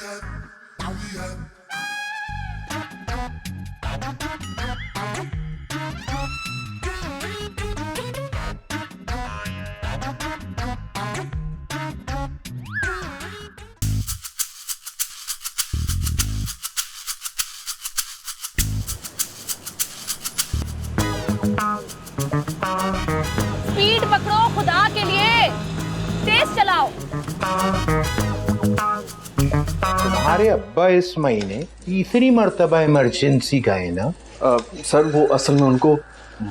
Speed पकड़ो खुदा के लिए, तेज चलाओ। तुम्हारे अब्बा इस महीने तीसरी मर्तबा इमरजेंसी गए ना? सर वो असल में उनको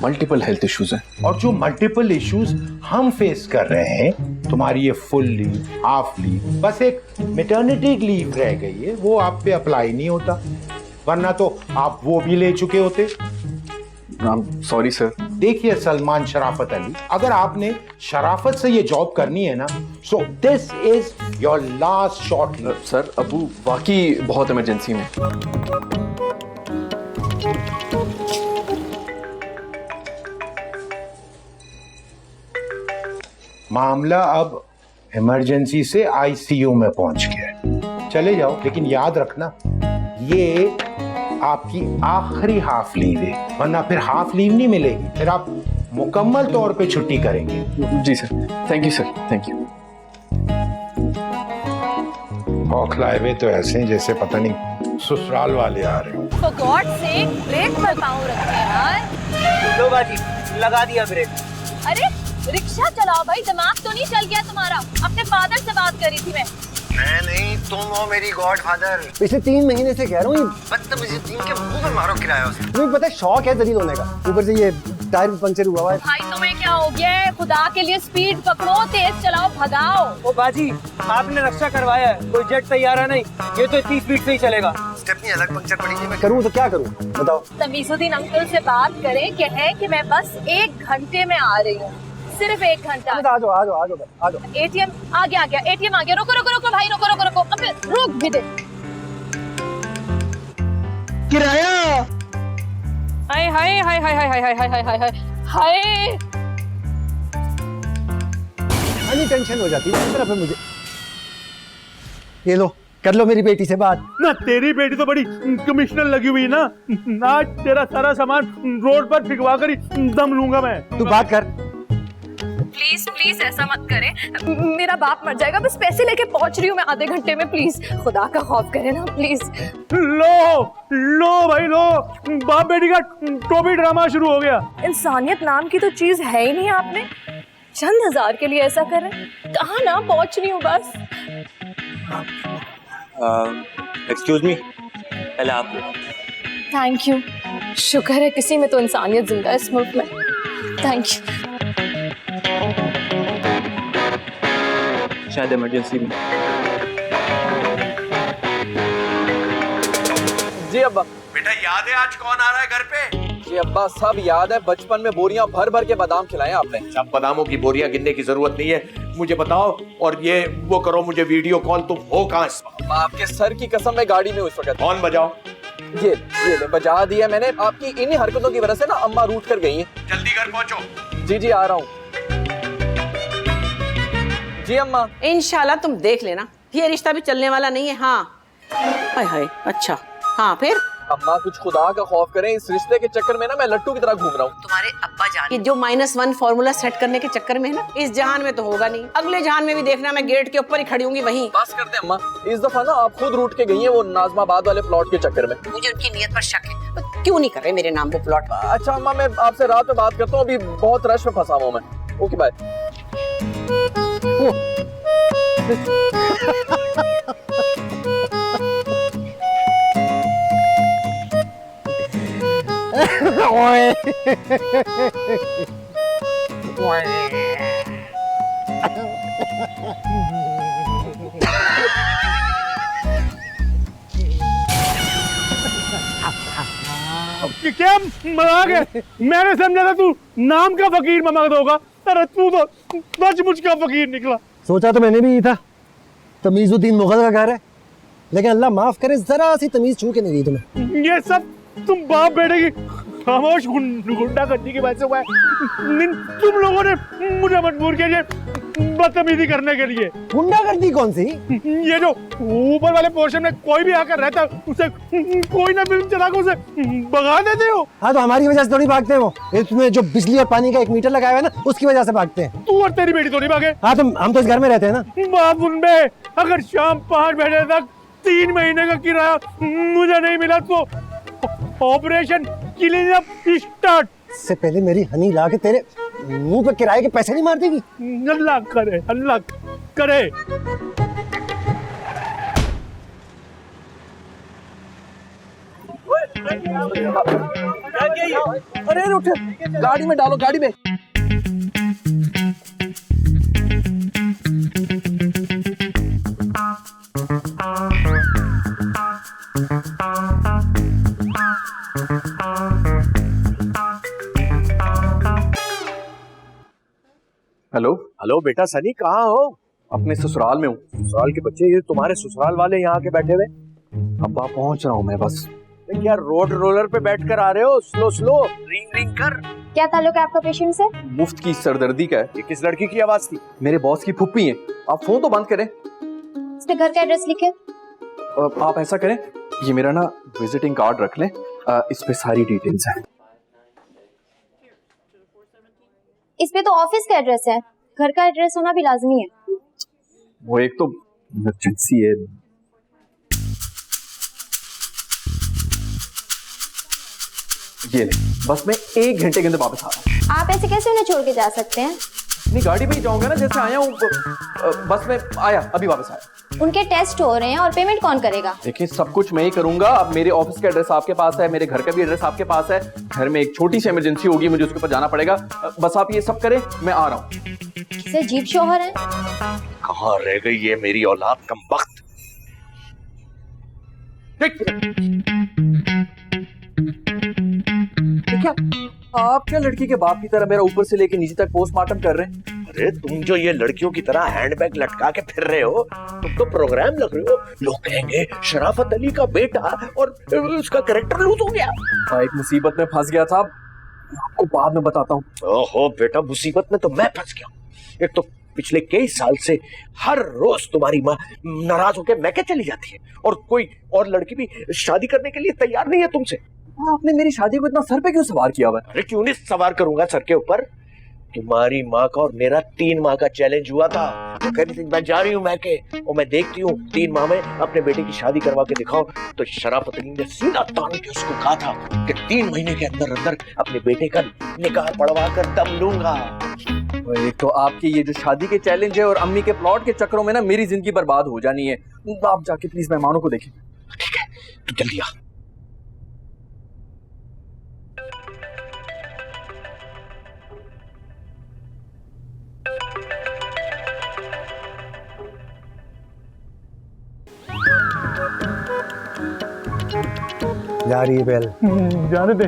मल्टीपल हेल्थ इश्यूज हैं। और जो मल्टीपल इश्यूज हम फेस कर रहे हैं, तुम्हारी ये फुल लीव, हाफ लीव, बस एक मैटरनिटी लीव रह गई है, वो आप पे अप्लाई नहीं होता, वरना तो आप वो भी ले चुके होते। Sorry sir. देखिए सलमान शराफत अली, अगर आपने शराफत से ये जॉब करनी है ना, so this is your last shot leave. Sir Abu वाकई बहुत इमरजेंसी में। मामला अब इमरजेंसी से आईसीयू में पहुंच गया है। चले जाओ, लेकिन याद रखना ये आपकी आखिरी हाफ लीव है, वरना फिर हाफ लीव नहीं मिलेगी, फिर आप मुकम्मल तौर पे छुट्टी करेंगे। जी sir, thank you sir, thank you. बौखलाए हुए तो ऐसे हैं जैसे पता नहीं ससुराल वाले आ रहे हो। For God's sake, ब्रेक पर पाँव रखे यार। लो बाजी, लगा दिया ब्रेक। अरे रिक्शा चलाओ भाई, दिमाग तो नहीं चल गया तुम्हारा? अपने फादर से बात करी थी मैं नहीं, तुम हो मेरी गॉड फादर। पिछले 3 महीने से कह रहा हूँ, बदतमीजी टीम के मुंह पे मारो किराया उसे। तुम्हें पता है शौक है जलील होने का, ऊपर से ये टायर भी पंचर हुआ है। भाई तुम्हें क्या हो गया है? खुदा के लिए स्पीड पकड़ो, तेज चलाओ, भगाओ। ओ बाजी, आपने रक्षा करवाया है, कोई जेट तैयार है नहीं, ये तो इतनी स्पीड से ही चलेगा। स्टेपनी अलग पंचर पड़ेगी। मैं करूँ तो क्या करूँ बताओ? तमीजुद्दीन अंकल से बात करें, कहे कि मैं बस 1 घंटे में आ रही हूँ, सिर्फ 1 घंटा। आ जाओ आ जाओ आ जाओ आ जाओ। एटीएम आ गया, एटीएम आ गया। रुको रुको रुको भाई, रुको रुको रुको, अबे रुक भी दे। किराया। हाय हाय हाय हाय हाय हाय हाय हाय हाय हाय हाय। नहीं टेंशन हो जाती है तरफ मुझे। ये लो, कर लो मेरी बेटी से बात। ना तेरी बेटी तो बड़ी कमिश्नर लगी हुई ना, आज तेरा सारा सामान रोड पर फिकवा कर ही दम लूंगा मैं। तू बात कर। प्लीज प्लीज ऐसा मत करें, मेरा बाप मर जाएगा। बस पैसे लेके पहुंच रही हूँ मैं आधे घंटे में, प्लीज खुदा का खौफ करें ना प्लीज। लो लो भाई लो, बाप बेटी का टोपी ड्रामा शुरू हो गया। इंसानियत नाम की तो चीज है ही नहीं, आपने चंद हजार के लिए ऐसा कर रहे हैं। कहाँ ना पहुंच रही हूँ बस। एक्सक्यूज मी, पहले आप। थैंक यू, शुक्र है किसी में तो इंसानियत जिंदा है इस मुल्क में। Thank you. शायद इमरजेंसी में। जी अब्बा। बेटा याद है आज कौन आ रहा है घर पे? जी अब्बा सब याद है, बचपन में बोरियां भर भर के बादाम खिलाए आपने। सब बादामों की बोरियां गिनने की जरूरत नहीं है, मुझे बताओ। और ये वो करो, मुझे वीडियो कॉल। तुम हो कहाँ इस वक्त? आपके सर की कसम मैं गाड़ी में हूँ इस वक्त। फोन बजाओ। ये ले बजा दिया मैंने। आपकी इन्हीं हरकतों की वजह से ना अम्मा रूठ कर गई हैं। जल्दी घर पहुंचो। जी जी आ रहा हूँ। जी अम्मा। इंशाल्लाह तुम देख लेना, ये रिश्ता भी चलने वाला नहीं है। हाँ हाय हाय, अच्छा हाँ फिर? अम्मा कुछ खुदा का खौफ करें, इस रिश्ते के चक्कर में ना मैं लट्टू की तरह घूम रहा हूँ। तुम्हारे अब्बा जान ये जो -1 फॉर्मूला सेट करने के चक्कर में है ना, इस जहान में तो होगा नहीं, अगले जहान में भी देखना मैं गेट के ऊपर ही खड़ी होंगी वहीं। बस कर दे अम्मा, इस दफा ना आप खुद रूठ के गई हैं वो नाजमाबाद वाले प्लॉट के चक्कर में। मुझे उनकी नीयत पर शक है, तो क्यों नहीं कर रहे मेरे नाम पे प्लॉट? अच्छा अम्मा, मैं आपसे रात में बात करता हूँ, अभी बहुत रश में फंसा हुआ मैं। Okay bye. क्या मजाक है? मैंने समझा था तू नाम का फकीर ममद होगा, अरे तू तो सचमुच का फकीर निकला। सोचा तो मैंने भी ही था, तमीजुद्दीन मुगल का घर है, लेकिन अल्लाह माफ करे जरा सी तमीज छू के नहीं दी तुम्हें। ये सब तुम बाप बेटे की खामोश गुंडा करने की वजह से हुआ है। तुम लोगों ने मुझे मजबूर किया बदतमीजी करने के लिए। गुंडागर्दी कौन सी? ये जो ऊपर वाले पोर्शन में कोई भी आकर रहता है उसे कोई ना फिल्म चला कर उसे भगा देते हो। हाँ तो हमारी वजह से थोड़ी भागते हैं वो, ये तुम्हें जो बिजली और पानी का 1 मीटर लगाया हुआ है ना उसकी वजह से भागते हैं। तू और तेरी बेटी तो नहीं भागे। हाँ तो हम तो इस घर में रहते हैं ना। बाप उनमें अगर शाम 5 बजे तक 3 महीने का किराया मुझे नहीं मिला तो ऑपरेशन क्लीन अप स्टार्ट। इससे पहले मेरी हनी ला के तेरे मुंह पे किराए के पैसे नहीं मार देगी? अल्लाह करे, अल्लाह करे। अरे उठ, गाड़ी में डालो, गाड़ी में। हेलो हेलो बेटा सनी, कहाँ हो? अपने ससुराल में हूँ। ससुराल के बच्चे, ये तुम्हारे ससुराल वाले यहाँ के बैठे हुए? अब्बा पहुँच रहा हूँ मैं बस। क्या रोड रोलर पे बैठ कर आ रहे हो? स्लो स्लो, रिंग रिंग कर। क्या ताल्लुक है आपका पेशेंट से? मुफ्त की सरदर्दी का है। ये किस लड़की की आवाज थी? मेरे बॉस की फुप्पी है। आप फोन तो बंद करें। इसके घर का एड्रेस लिखे। आप ऐसा करें, ये मेरा ना विजिटिंग कार्ड रख लें, इस पे सारी डिटेल्स हैं। इस पे तो ऑफिस का एड्रेस है, घर का एड्रेस होना भी लाजमी है। वो एक तो इमरजेंसी है। ये ले, बस मैं 1 घंटे के अंदर वापस आ रहा हूँ। आप ऐसे कैसे उन्हें छोड़ के जा सकते हैं? अपनी गाड़ी में ही जाऊंगा ना, जैसे आया हूँ। बस में आया, अभी वापस आया। उनके टेस्ट हो रहे हैं और पेमेंट कौन करेगा? देखिए सब कुछ मैं ही करूंगा। अब मेरे ऑफिस का एड्रेस आपके पास है, मेरे घर का भी एड्रेस आपके पास है। घर में एक छोटी सी इमरजेंसी होगी, मुझे उसके ऊपर जाना पड़ेगा। बस आप ये सब करें, मैं आ रहा हूँ। किसे जीप शोहर है? कहाँ रह गई ये मेरी औलाद कमबख्त? क्या आप क्या लड़की के बाप की तरह मेरा ऊपर से लेके नीचे तक पोस्टमार्टम कर रहे हैं? अरे तुम जो ये लड़कियों की तरह हैंडबैग लटका के फिर रहे हो, तुम तो प्रोग्राम लग रहे हो। लोग कहेंगे शराफत अली का बेटा और उसका कैरेक्टर लूज हो गया। एक मुसीबत में फंस गया था, आपको बाद में बताता हूँ। ओहो बेटा, मुसीबत में तो मैं फंस गया। एक तो पिछले कई साल से हर रोज तुम्हारी माँ नाराज होकर मैके चली जाती है और कोई और लड़की भी शादी करने के लिए तैयार नहीं है तुमसे। आपने मेरी शादी को इतना सर पे क्यों सवार किया हुआ है? अरे क्यों नहीं सवार करूंगा सर के ऊपर। तुम्हारी माँ का और मेरा 3 माह का चैलेंज हुआ था। वो कह रही थी मैं जा रही हूँ मैके और मैं देखती हूँ 3 माह में अपने बेटे की शादी करवा के दिखाओ। तो शराफत अली ने सीधा तान के उसको कहा था कि 3 महीने के अंदर अंदर अपने बेटे का निकाह पढ़वा कर दम लूंगा। एक तो आपकी ये जो शादी के चैलेंज है और अम्मी के प्लॉट के चक्करों में ना मेरी जिंदगी बर्बाद हो जानी है। आप जाके प्लीज मेहमानों को देखें। ठीक है, तू जल्दी आ। जा रही है बेल। जाने दे,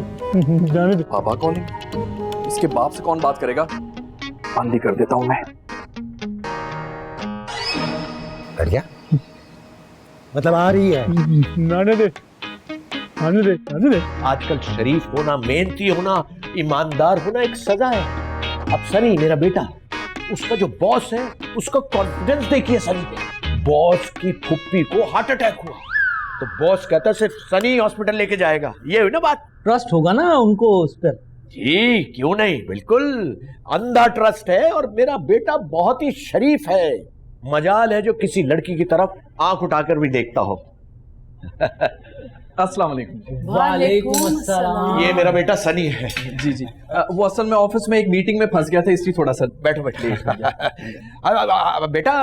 जाने दे। पापा कौन है? इसके बाप से कौन बात करेगा? बंद ही कर देता हूँ मैं। बढ़िया, मतलब आ रही है। जाने दे, आने दे, आने दे। आजकल शरीफ होना, मेहनती होना, ईमानदार होना एक सजा है। अब सनी मेरा बेटा, उसका जो बॉस है उसका कॉन्फिडेंस देखिए सनी पे। बॉस की फुप्पी को हार्ट अटैक हुआ तो बॉस कहता सिर्फ सनी हॉस्पिटल लेके जाएगा। ये हुई ना बात। ट्रस्ट होगा ना उनको उस पर। जी क्यों नहीं, बिल्कुल अंधा ट्रस्ट है। और मेरा बेटा बहुत ही शरीफ है। मजाल है जो किसी लड़की की तरफ आंख उठाकर भी देखता हो। अस्सलाम वालेकुम। वालेकुम अस्सलाम। ये मेरा बेटा सनी है। जी जी, वो असल में ऑफिस में एक मीटिंग में फंस गया था, इसलिए थोड़ा सा बैठो बैठो। बेटा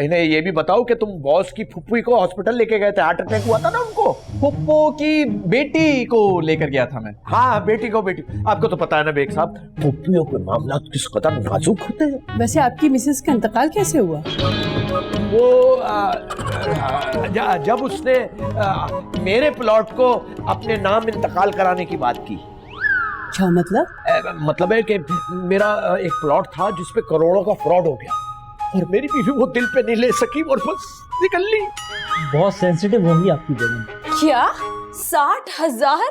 इन्हें ये भी बताओ कि तुम बॉस की फुप्पी को हॉस्पिटल लेके गए थे, हार्ट अटैक हुआ था ना उनको। फुप्पो की बेटी को लेकर गया था मैं। हाँ बेटी को, बेटी। आपको तो पता है ना बेग साहब, फुप्पियों के मामला किस कदर नाजुक होते हैं। वैसे आपकी मिसेस का इंतकाल कैसे हुआ? वो जब उसने मेरे प्लॉट को अपने नाम इंतकाल कराने की बात की। क्या मतलब? मतलब है कि मेरा एक प्लॉट था जिसपे करोड़ों का फ्रॉड हो गया और मेरी बीवी वो दिल पे नहीं ले सकी और बस निकल ली। बहुत सेंसिटिव होंगी आपकी बेगम। क्या 60,000?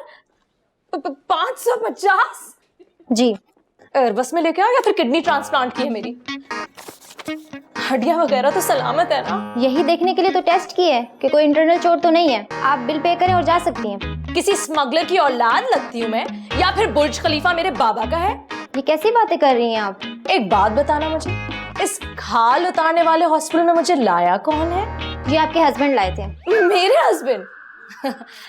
550? जी। एयरबस में लेके आओ या फिर किडनी ट्रांसप्लांट की है मेरी? हड्डियां वगैरह तो सलामत है ना? यही देखने के लिए तो टेस्ट की है कि कोई इंटरनल चोट तो नहीं है। आप बिल पे करें और जा सकती हैं। किसी स्मगलर की औलाद लगती हूँ मैं, या फिर बुर्ज खलीफा मेरे बाबा का है? ये कैसी बातें कर रही हैं आप? एक बात बताना मुझे, इस खाल उतारने वाले हॉस्पिटल में मुझे लाया कौन है? ये आपके हस्बैंड लाए थे। मेरे हस्बैंड?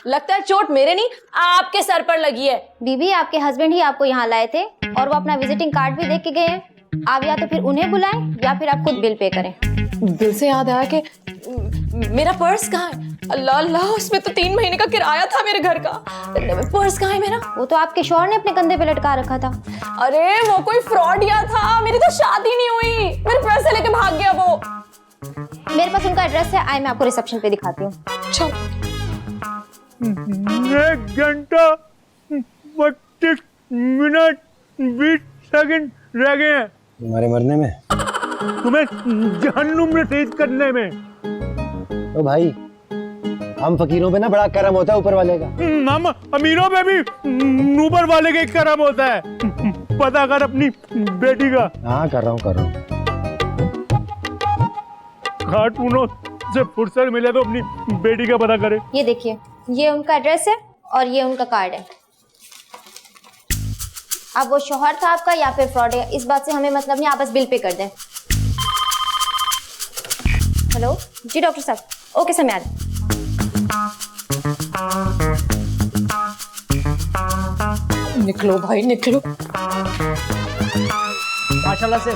लगता है चोट मेरे नहीं आपके सर पर लगी है। बीबी, आपके हस्बैंड ही आपको यहाँ लाए थे और वो अपना विजिटिंग कार्ड भी देख के गए हैं। आप या तो फिर उन्हें बुलाएं या फिर आप खुद बिल पे करें। बिल से याद आया कि मेरा पर्स कहाँ है? अल्लाह अल्लाह, उसमें तो 3 महीने का किराया था मेरे घर का। पर्स कहाँ है मेरा? वो तो आपके शौहर ने अपने कंधे पे लटका रखा था। अरे वो कोई फ्रॉडिया था, मेरी तो शादी नहीं हुई, मेरे पैसे लेके भाग गया वो। मेरे पास उनका एड्रेस है, आए मैं आपको रिसेप्शन पे दिखाती हूँ। चल। 1 घंटा 32 मिनट 20 सेकंड रह गए हैं तुम्हारे मरने में। तुम्हें जहन्नुम में शहीद करने में। तो भाई, हम फकीरों पे ना बड़ा करम होता है ऊपर वाले का। हम अमीरों पे भी ऊपर वाले का करम होता है। पता कर अपनी बेटी का। हाँ, कर रहा हूँ। कार्टूनों से फुर्सत मिले तो अपनी बेटी का पता करे। ये देखिए, ये उनका एड्रेस है और ये उनका कार्ड है। अब वो शौहर था आपका या फिर फ्रॉड है, इस बात से हमें मतलब नहीं, आप बस बिल पे कर दें। हेलो जी डॉक्टर साहब, ओके सर मैं आ रही हूं। निकलो भाई निकलो। माशाल्लाह से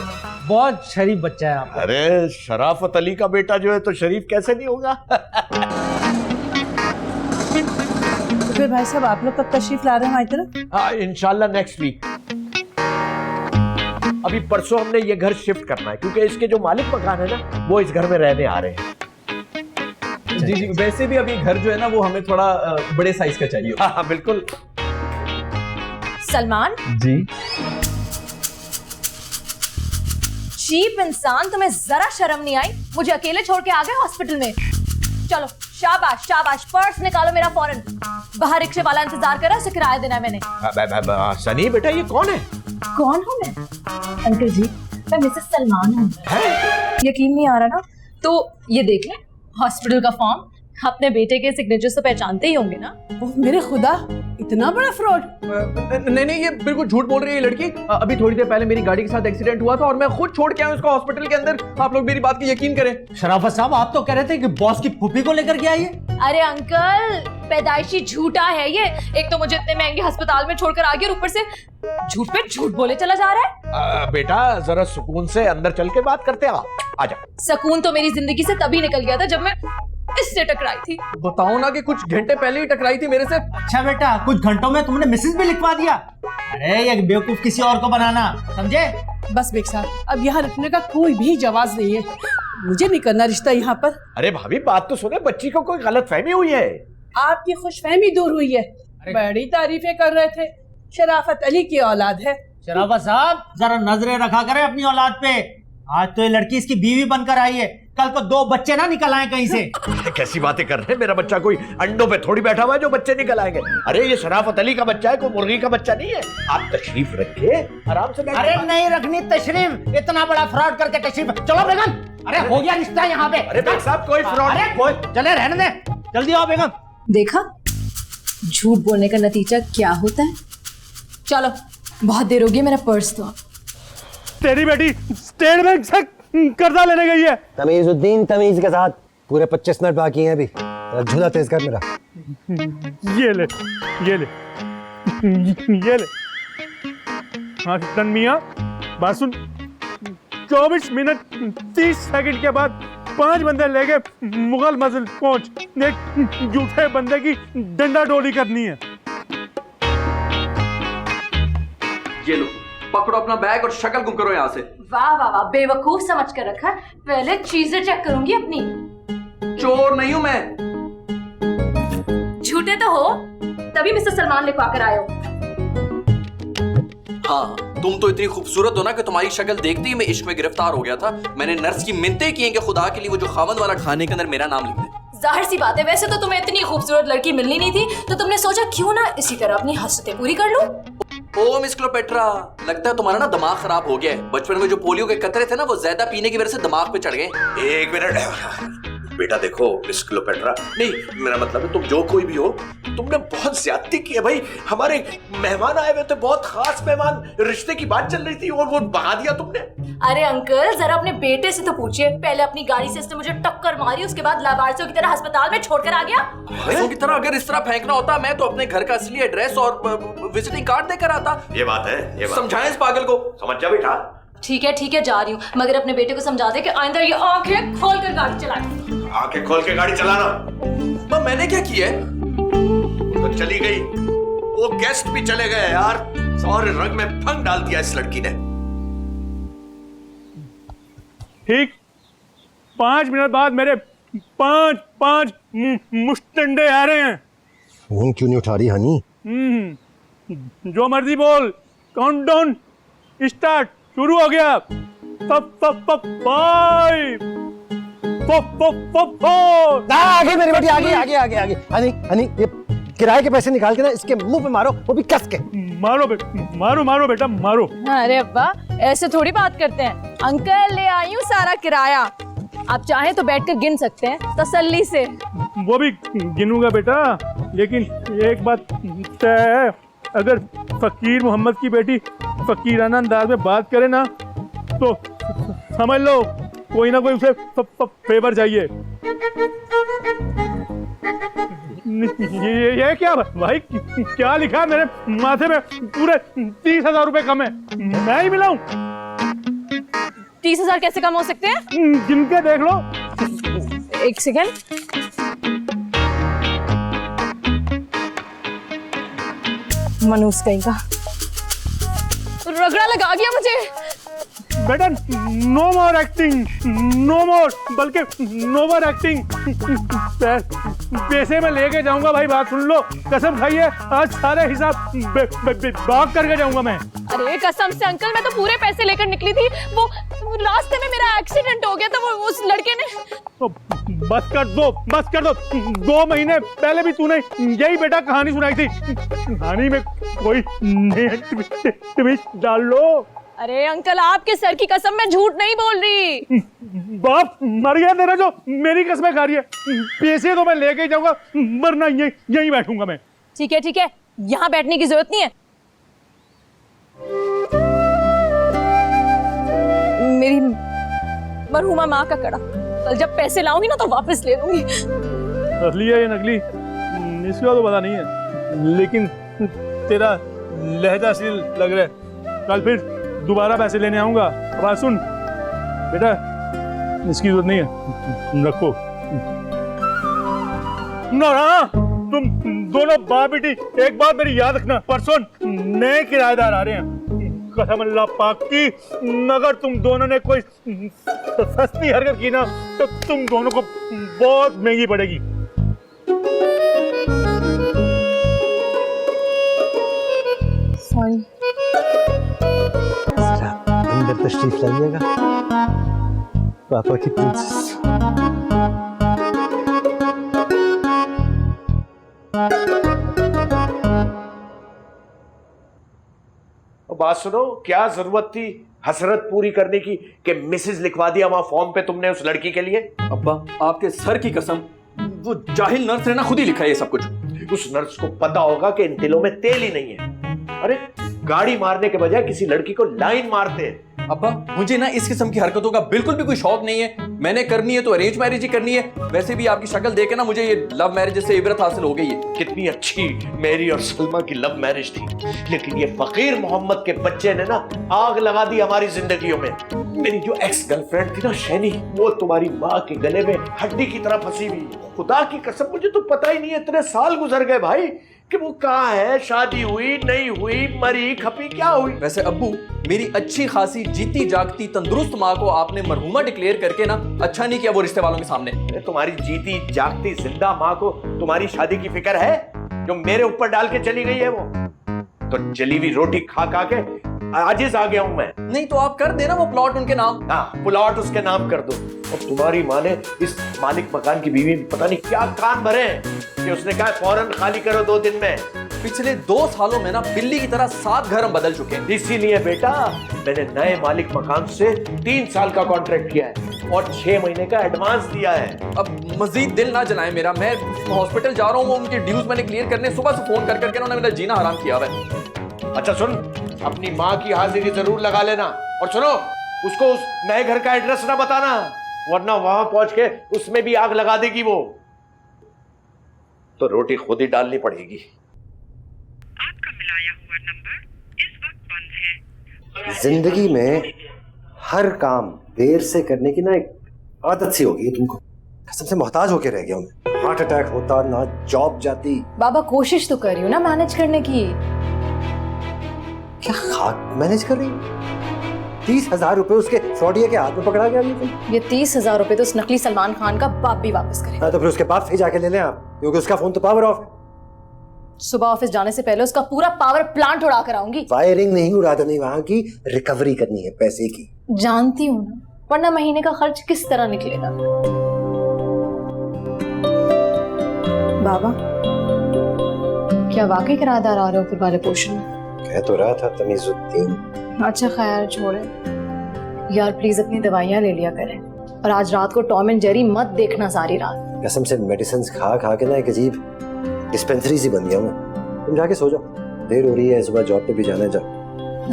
बहुत शरीफ बच्चा है आपका। अरे शराफत अली का बेटा जो है तो शरीफ कैसे नहीं होगा? तो फिर भाई साहब आप लोग कब तशरीफ ला रहे हैं हमारी तरफ? हाँ, इंशाल्लाह नेक्स्ट वीक। अभी परसों हमने ये घर शिफ्ट करना है क्योंकि इसके जो मालिक मकान है ना वो इस घर में रहने आ रहे हैं। जी जी, वैसे भी अभी घर जो है ना वो हमें थोड़ा बड़े साइज का चाहिए। हाँ बिल्कुल। सलमान जी चीप इंसान, तुम्हें जरा शर्म नहीं आई? मुझे अकेले छोड़ के आ गए हॉस्पिटल में। चलो शाबाश शाबाश, पर्स निकालो मेरा फौरन। बाहर रिक्शे वाला इंतजार कर रहा है, उसे किराया देना है मैंने। सनी बेटा ये कौन है? कौन हूँ मैं? अंकल जी मैं मिसेस सलमान हूँ। यकीन नहीं आ रहा ना? तो ये देख ले हॉस्पिटल का फॉर्म, अपने बेटे के सिग्नेचर से पहचानते ही होंगे ना? ओह मेरे खुदा, इतना बड़ा फ्रॉड! नहीं नहीं, ये बिल्कुल झूठ बोल रही है ये लड़की। अभी थोड़ी देर पहले मेरी गाड़ी के साथ एक्सीडेंट हुआ था और मैं खुद छोड़ के आया उसको हॉस्पिटल के अंदर। आप लोग मेरी बात की यकीन करें। शराफत साहब आप तो कह रहे थे कि बॉस की फूफी को लेकर के आइए। अरे अंकल पैदाइशी झूठा है ये। एक तो मुझे इतने महंगे अस्पताल में छोड़कर आ गया और ऊपर से झूठ पे झूठ बोले चला जा रहा है। बेटा जरा सुकून से अंदर चल के बात करते हैं। आजा। सुकून तो मेरी जिंदगी से तभी निकल गया था जब मैं इससे टकराई थी। बताओ ना कि कुछ घंटे पहले ही टकराई थी मेरे से। अच्छा बेटा, कुछ घंटों में तुमने मिसेज भी लिखवा दिया। अरे ये बेवकूफ किसी और को बनाना, समझे? बस बेग साहब, अब यहाँ रुकने का कोई भी जवाब नहीं है। मुझे नहीं करना रिश्ता यहाँ पर। अरे भाभी बात तो सुने, बच्ची को कोई गलत फहमी हुई है। आपकी खुशफहमी दूर हुई है। बड़ी तारीफें कर रहे थे, शराफत अली की औलाद है। शराफत साहब जरा नजरें रखा करें अपनी औलाद पे। आज तो ये लड़की इसकी बीवी बनकर आई है, कल को 2 बच्चे ना निकल आए कहीं से। कैसी बातें कर रहे हैं? मेरा बच्चा कोई अंडों पे थोड़ी बैठा हुआ है जो बच्चे निकल आएंगे। अरे ये शराफत अली का बच्चा है, कोई मुर्गी का बच्चा नहीं है। आप तशरीफ रखिए, आराम से बैठिए। अरे नहीं रखनी तशरीफ, इतना बड़ा फ्रॉड करके तशरीफ। चलो बेगम, अरे हो गया रिश्ता यहाँ पे। अरे बेग साहब कोई फ्रॉड अरे कोई चले रहने दे, जल्दी आओ बेगम। देखा झूठ बोलने का नतीजा क्या होता है। चलो बहुत देर होगी, मेरा पर्स दो। तेरी बेटी स्टेट बैंक से कर्जा लेने गई है। तमीजुद्दीन तमीज के साथ। पूरे 25 मिनट बाकी हैं अभी। झूला तेज कर मेरा। ये ले ये ले ये ले। हाँ तनमिया बात सुन, 24 मिनट 30 सेकंड के बाद 5 बंदे लेके मुगल मस्जिद पहुंच। एक झूठे बंदे की डंडा डोली करनी है। ये लो पकड़ो अपना बैग और शक्ल गुम करो यहाँ से। वाह वाह वाह, बेवकूफ समझ कर रखा है। पहले चीजें चेक करूंगी अपनी। चोर नहीं हूं मैं। झूठे तो हो, तभी मिस्टर सलमान लिखवा कर आए हो। हाँ, तुम तो इतनी खूबसूरत हो ना कि तुम्हारी शक्ल देखते ही मैं इश्क में गिरफ्तार हो गया था। मैंने नर्स की मिन्नतें की हैं कि खुदा के लिए वो जो खावंद वाला खाने के अंदर मेरा नाम लिख दे। जाहिर सी बात है, वैसे तो तुम्हें इतनी खूबसूरत लड़की मिलनी नहीं थी, तो तुमने सोचा क्यों ना इसी तरह अपनी हसरतें पूरी कर लूं। ओ मिस क्लोपेट्रा, लगता है तुम्हारा ना दिमाग खराब हो गया है। बचपन में जो पोलियो के कतरे थे ना, वो ज्यादा पीने की वजह से दिमाग पे चढ़ गए। एक मिनट बेटा, देखो मिस क्लोपेट्रा, नहीं मेरा मतलब है तुम जो कोई भी हो, तुमने बहुत ज्यादती की है भाई। हमारे मेहमान आए हुए थे, बहुत खास मेहमान, रिश्ते की बात चल रही थी और वो भगा दिया तुमने। अरे अंकल, जरा अपने बेटे से तो पूछिए, पहले अपनी गाड़ी से इसने मुझे टक्कर मारी, उसके बाद लावारिसों की तरह अस्पताल में छोड़कर आ गया। लावारिसों की तरह अगर इस तरह फेंकना होता, मैं तो अपने घर का असली एड्रेस और विजिटिंग कार्ड देकर आता। ये बात है, ये बात समझाएं इस पागल को। समझ जा बेटा। ठीक है, जा रही हूँ, मगर अपने बेटे को समझा दे कि आइंदा ये आंखें खोल कर गाड़ी चलाए। आंखें खोल के गाड़ी चलाना। मां, मैंने क्या किया है? तो चली गई, वो गेस्ट भी चले गए यार, और रंग में भंग डाल दिया इस लड़की ने। ठीक 5 मिनट बाद मेरे 5 मुस्टंडे आ रहे हैं। फोन क्यों नहीं उठा रही हनी? जो मर्जी बोल, काउंटडाउन स्टार्ट, शुरू हो गया। 5 आगे मेरी बेटी, आगे। हनी ये किराए के पैसे निकाल के ना इसके मुंह पे मारो, वो भी कस के। मारो बेटा मारो। अरे अब्बा, ऐसे थोड़ी बात करते हैं। अंकल, ले आई हूँ सारा किराया, आप चाहें तो बैठकर गिन सकते हैं तसल्ली से। वो भी गिनूंगा बेटा, लेकिन एक बात तय है, अगर फकीर मोहम्मद की बेटी फकीराना अंदाज में बात करे ना, तो समझ लो कोई ना कोई उसे फेवर चाहिए। ये क्या भाई, क्या लिखा है मेरे माथे में? पूरे 30,000 रुपए कम है, मैं ही मिलाऊं? 30,000 कैसे कम हो सकते हैं? गिन के देख लो। एक सेकेंड, मनूस कहीं का रगड़ा लगा गया मुझे। बेटा नो मोर एक्टिंग, नो मोर, बल्कि नो मोर एक्टिंग। पैसे में लेके जाऊंगा भाई, बात सुन लो, कसम खाइए, आज सारे हिसाब बाग करके जाऊंगा मैं। अरे कसम से अंकल, मैं तो पूरे पैसे लेकर निकली थी, वो रास्ते में मेरा एक्सीडेंट हो गया था, वो उस लड़के ने। तो बस कर दो। 2 महीने पहले भी तूने यही बेटा कहानी सुनाई थी, कहानी में कोई ट्विस्ट डाल लो। अरे अंकल, आपके सर की कसम, मैं झूठ नहीं बोल रही। बाप मर गया तेरा जो मेरी कसमें खा रही है। पैसे तो मैं लेके ही जाऊंगा, वरना यहीं बैठूंगा मैं। ठीक है, यहाँ बैठने की जरूरत नहीं है। मेरी मरहुमा माँ का कड़ा, कल जब पैसे लाऊंगी ना तो वापस ले लूंगी। असली है या नकली इसका तो पता नहीं है, लेकिन तेरा लहजा असील लग रहा है। कल फिर दोबारा पैसे लेने आऊंगा। बात सुन बेटा, इसकी जरूरत नहीं है, रखो। ना तुम दोनों बाप बेटी, एक बात मेरी याद रखना, परसों नए किराएदार आ रहे हैं। कसम अल्लाह पाक की, अगर तुम दोनों ने कोई सस्ती हरकत की ना, तो तुम दोनों को बहुत महंगी पड़ेगी। सॉरी। अंदर तशरीफ लाइएगा, पापा की प्रिंसेस। बात सुनो, क्या जरूरत थी हसरत पूरी करने की कि मिसेज लिखवा दिया वहां फॉर्म पे तुमने उस लड़की के लिए? अब्बा, आपके सर की कसम, वो जाहिल नर्स ने ना खुद ही लिखा है ये सब कुछ। उस नर्स को पता होगा कि इन तिलों में तेल ही नहीं है। अरे गाड़ी मारने के बजाय किसी लड़की को लाइन मारते हैं। अब्बा, मुझे ना इस किस्म की हरकतों का बिल्कुल भी कोई शौक नहीं है। मैंने करनी है तो अरेंज मैरिज ही करनी है। वैसे भी आपकी शक्ल देख के ना मुझे ये लव मैरिज से इबरत हासिल हो गई है। कितनी अच्छी मेरी और सलमा की लव मैरिज थी, लेकिन ये फकीर मोहम्मद के बच्चे ने ना आग लगा दी हमारी जिंदगियों में। मेरी जो एक्स गर्लफ्रेंड थी ना शैनी, वो तुम्हारी माँ के गले में हड्डी की तरह फंसी हुई। खुदा की कसम, मुझे तो पता ही नहीं है, इतने साल गुजर गए भाई कि वो कहाँ है, शादी हुई नहीं हुई, मरी खपी, क्या हुई। वैसे अब्बू, मेरी अच्छी खासी जीती जागती तंदुरुस्त माँ को आपने मरहुमा डिक्लेयर करके ना अच्छा नहीं किया वो रिश्ते वालों के सामने। तुम्हारी जीती जागती जिंदा माँ को तुम्हारी शादी की फिक्र है जो मेरे ऊपर डाल के चली गई है? वो तो जली हुई रोटी खा खा के आजिज आ गया हूं मैं। नहीं तो आप कर देना वो प्लॉट उनके नाम। हाँ, प्लॉट उसके नाम कर दो। और तुम्हारी माँ ने इस मालिक मकान की बीवी में पता नहीं क्या कान भरे हैं कि उसने कहा फौरन खाली करो 2 दिन में। पिछले 2 सालों में ना बिल्ली की तरह 7 घर हम बदल चुके हैं। इसीलिए बेटा मैंने नए मालिक मकान से 3 साल का कॉन्ट्रैक्ट किया है और 6 महीने का एडवांस दिया है। अब मजीद दिल ना जलाए मेरा, मैं हॉस्पिटल जा रहा हूँ, उनके ड्यूज मैंने क्लियर करने, सुबह से फोन कर करके उन्होंने मेरा जीना हराम किया हुआ है। अच्छा सुन, अपनी माँ की हाजिरी जरूर लगा लेना और सुनो उसको उस नए घर का एड्रेस ना बताना, वरना वहां पहुंच के उसमें भी आग लगा देगी वो, तो रोटी खुद ही डालनी पड़ेगी। आपका मिलाया हुआ नंबर इस वक्त बंद है। जिंदगी में हर काम देर से करने की ना एक आदत सी होगी तुमको। कसम से मोहताज होके रह गया हूं। हार्ट अटैक होता ना, जॉब जाती। बाबा कोशिश तो कर रही हूँ ना मैनेज करने की। क्या खाक मैनेज कर रही हो? 30,000 रुपए उसके फ्रॉडिया के हाथ में पकड़ा गया अभी तुम। ये 30,000 रुपए तो उस नकली सलमान खान का बाप भी वापस करे। हाँ, तो फिर उसके बाप से जाके ले लें आप, क्योंकि उसका फोन तो पावर ऑफ है। सुबह ऑफिस जाने से पहले उसका पूरा पावर प्लांट उड़ा कर आऊंगी। वायरिंग नहीं उड़ा देनी, वहां की रिकवरी करनी है पैसे की। जानती हूँ ना, वरना महीने का खर्च किस तरह निकलेगा। बाबा क्या वाकई किराएदार आ रहे हो फिर वाले पोर्शन में? कह तो रहा था तमीजुद्दीन। अच्छा खैर छोड़े यार, प्लीज अपनी दवाइयाँ ले लिया करें और आज रात को टॉम एंड जेरी मत देखना सारी रात। कसम से मेडिसिन खा खा के ना एक अजीब डिस्पेंसरी सी बन गया मैं। तुम जाके सो जाओ, देर हो रही है, सुबह जॉब पे भी जाना है। जा।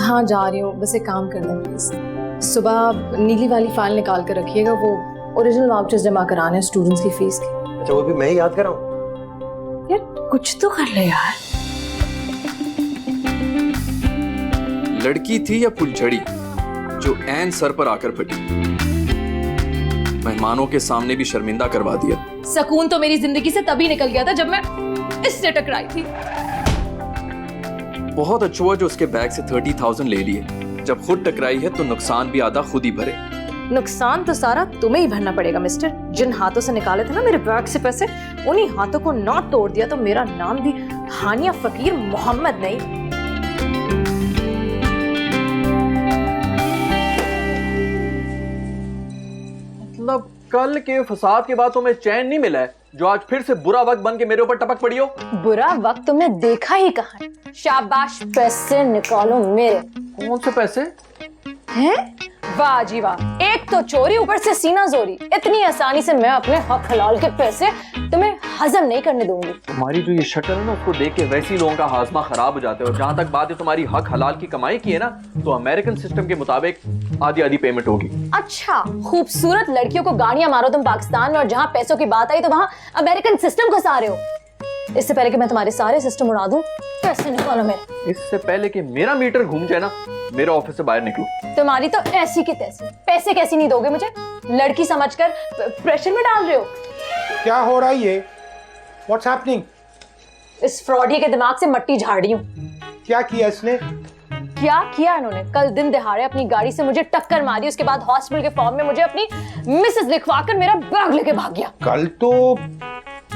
हाँ जा रही हूँ, बस एक काम कर दें प्लीज। सुबह नीली वाली फाइल निकाल कर रखिएगा, वो ओरिजिनल वाउचर्स जमा कराने हैं स्टूडेंट्स की फीस की। अच्छा वो भी मैं ही याद कराऊं? यार कुछ तो कर ले यार। लड़की थी या फुलझड़ी जो ऐन सर पर आकर फटी, मेहमानों के सामने भी शर्मिंदा करवा दिया। सकून तो मेरी जिंदगी से तभी निकल गया था जब मैं इससे टकराई थी। बहुत अच्छा हुआ जो उसके बैग से 30,000 ले लिए। जब खुद टकराई है तो नुकसान भी आधा खुद ही भरे। नुकसान तो सारा तुम्हें ही भरना पड़ेगा मिस्टर। जिन हाथों से निकाले थे ना मेरे बैग से पैसे, उन्हीं हाथों को ना तोड़ दिया तो मेरा नाम भी हानिया फकीर मोहम्मद नहीं। मतलब कल के फसाद के बाद तुम्हें चैन नहीं मिला है, जो आज फिर से बुरा वक्त बन के मेरे ऊपर टपक पड़ी हो। बुरा वक्त तुमने देखा ही कहाँ है। शाबाश, पैसे निकालो मेरे। कौन से पैसे हैं? वाह जी वाह, एक तो चोरी ऊपर से सीना जोरी। इतनी आसानी से मैं अपने हक हलाल के पैसे तुम्हें हजम नहीं करने दूंगी। तुम्हारी जो ये शक्ल है ना, उसको देख के वैसे ही लोगों का हाजमा खराब हो जाता है। और जहां तक बात है तुम्हारी हक हलाल की कमाई की है ना, तो अमेरिकन सिस्टम के मुताबिक आधी आधी पेमेंट होगी। अच्छा, खूबसूरत लड़कियों को गाड़ियां मारो तुम पाकिस्तान में, और जहां पैसों की बात आई तो वहां अमेरिकन सिस्टम घुसा रहे हो। इससे पहले कि मैं तुम्हारे सारे सिस्टम उड़ा दूं, पैसे निकालो मेरे। इससे पहले कि मेरा मीटर घूम जाए ना, मेरे ऑफिस से बाहर निकलो। तुम्हारी तो ऐसी की तैसी। पैसे कैसी नहीं दोगे मुझे? लड़की समझकर प्रेशर में डाल रहे हो। क्या हो रहा है ये? What's happening? इस फ्रॉडी के दिमाग से मट्टी झाड़ रही हूँ। क्या किया इसने? क्या किया इन्होंने? कल दिन दिहाड़े अपनी गाड़ी से मुझे टक्कर मारी, उसके बाद हॉस्पिटल के फॉर्म में मुझे अपनी मिसेस लिखवाकर मेरा बैग लेके भाग गया। कल तो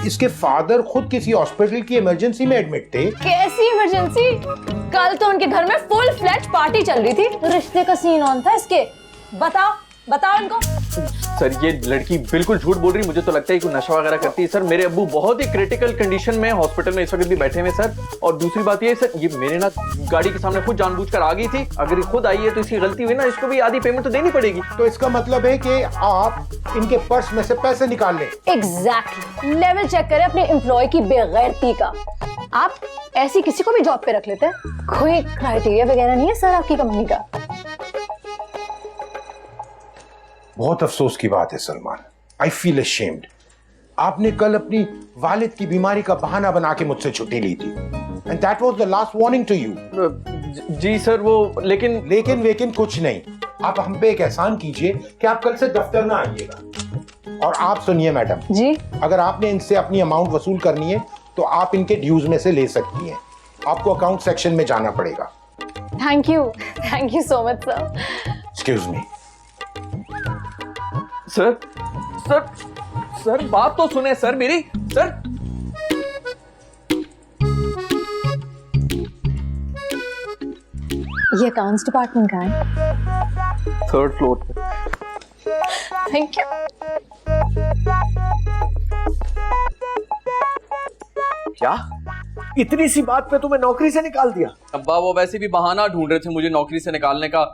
इसके फादर खुद किसी हॉस्पिटल की इमरजेंसी में एडमिट थे। कैसी इमरजेंसी? कल तो उनके घर में फुल फ्लैश पार्टी चल रही थी। रिश्ते का सीन ऑन था इसके। बताओ बताओ इनको। सर ये लड़की बिल्कुल झूठ बोल रही, मुझे तो लगता है कि नशा वगैरह करती है। सर मेरे अब्बू बहुत ही क्रिटिकल कंडीशन में हॉस्पिटल में इस वक्त भी बैठे हुए सर। और दूसरी बात ये सर, ये मेरे ना गाड़ी के सामने खुद जानबूझकर आ गई थी। अगर ये खुद आई है तो इसकी गलती हुई ना, इसको भी आधी पेमेंट तो देनी पड़ेगी। तो इसका मतलब है कि आप इनके पर्स में से पैसे निकाल लें। एग्जैक्टली। लेवल चेक करें अपने एम्प्लॉय की बेगैरती का। आप ऐसी किसी को भी जॉब पे रख लेते हैं? कोई क्राइटेरिया वगैरह नहीं है सर आपकी कंपनी का? बहुत अफसोस की बात है सलमान, आई फील अशेम्ड। आपने कल अपनी वालिद की बीमारी का बहाना बना के मुझसे छुट्टी ली थी, and that was the last warning to you. जी सर वो लेकिन कुछ नहीं। आप हम पे एक एहसान कीजिए कि आप कल से दफ्तर ना आइएगा। और आप सुनिए मैडम जी, अगर आपने इनसे अपनी अमाउंट वसूल करनी है तो आप इनके ड्यूज में से ले सकती हैं। आपको अकाउंट सेक्शन में जाना पड़ेगा। Thank you so much sir. Excuse me. Sir sir sir बात तो सुने सर मेरी। सर ये अकाउंट्स डिपार्टमेंट का है। 3rd फ्लोर पे। Thank you. क्या इतनी सी बात पे तुम्हें नौकरी से निकाल दिया? अब्बा वो वैसे भी बहाना ढूंढ रहे थे मुझे नौकरी से निकालने का,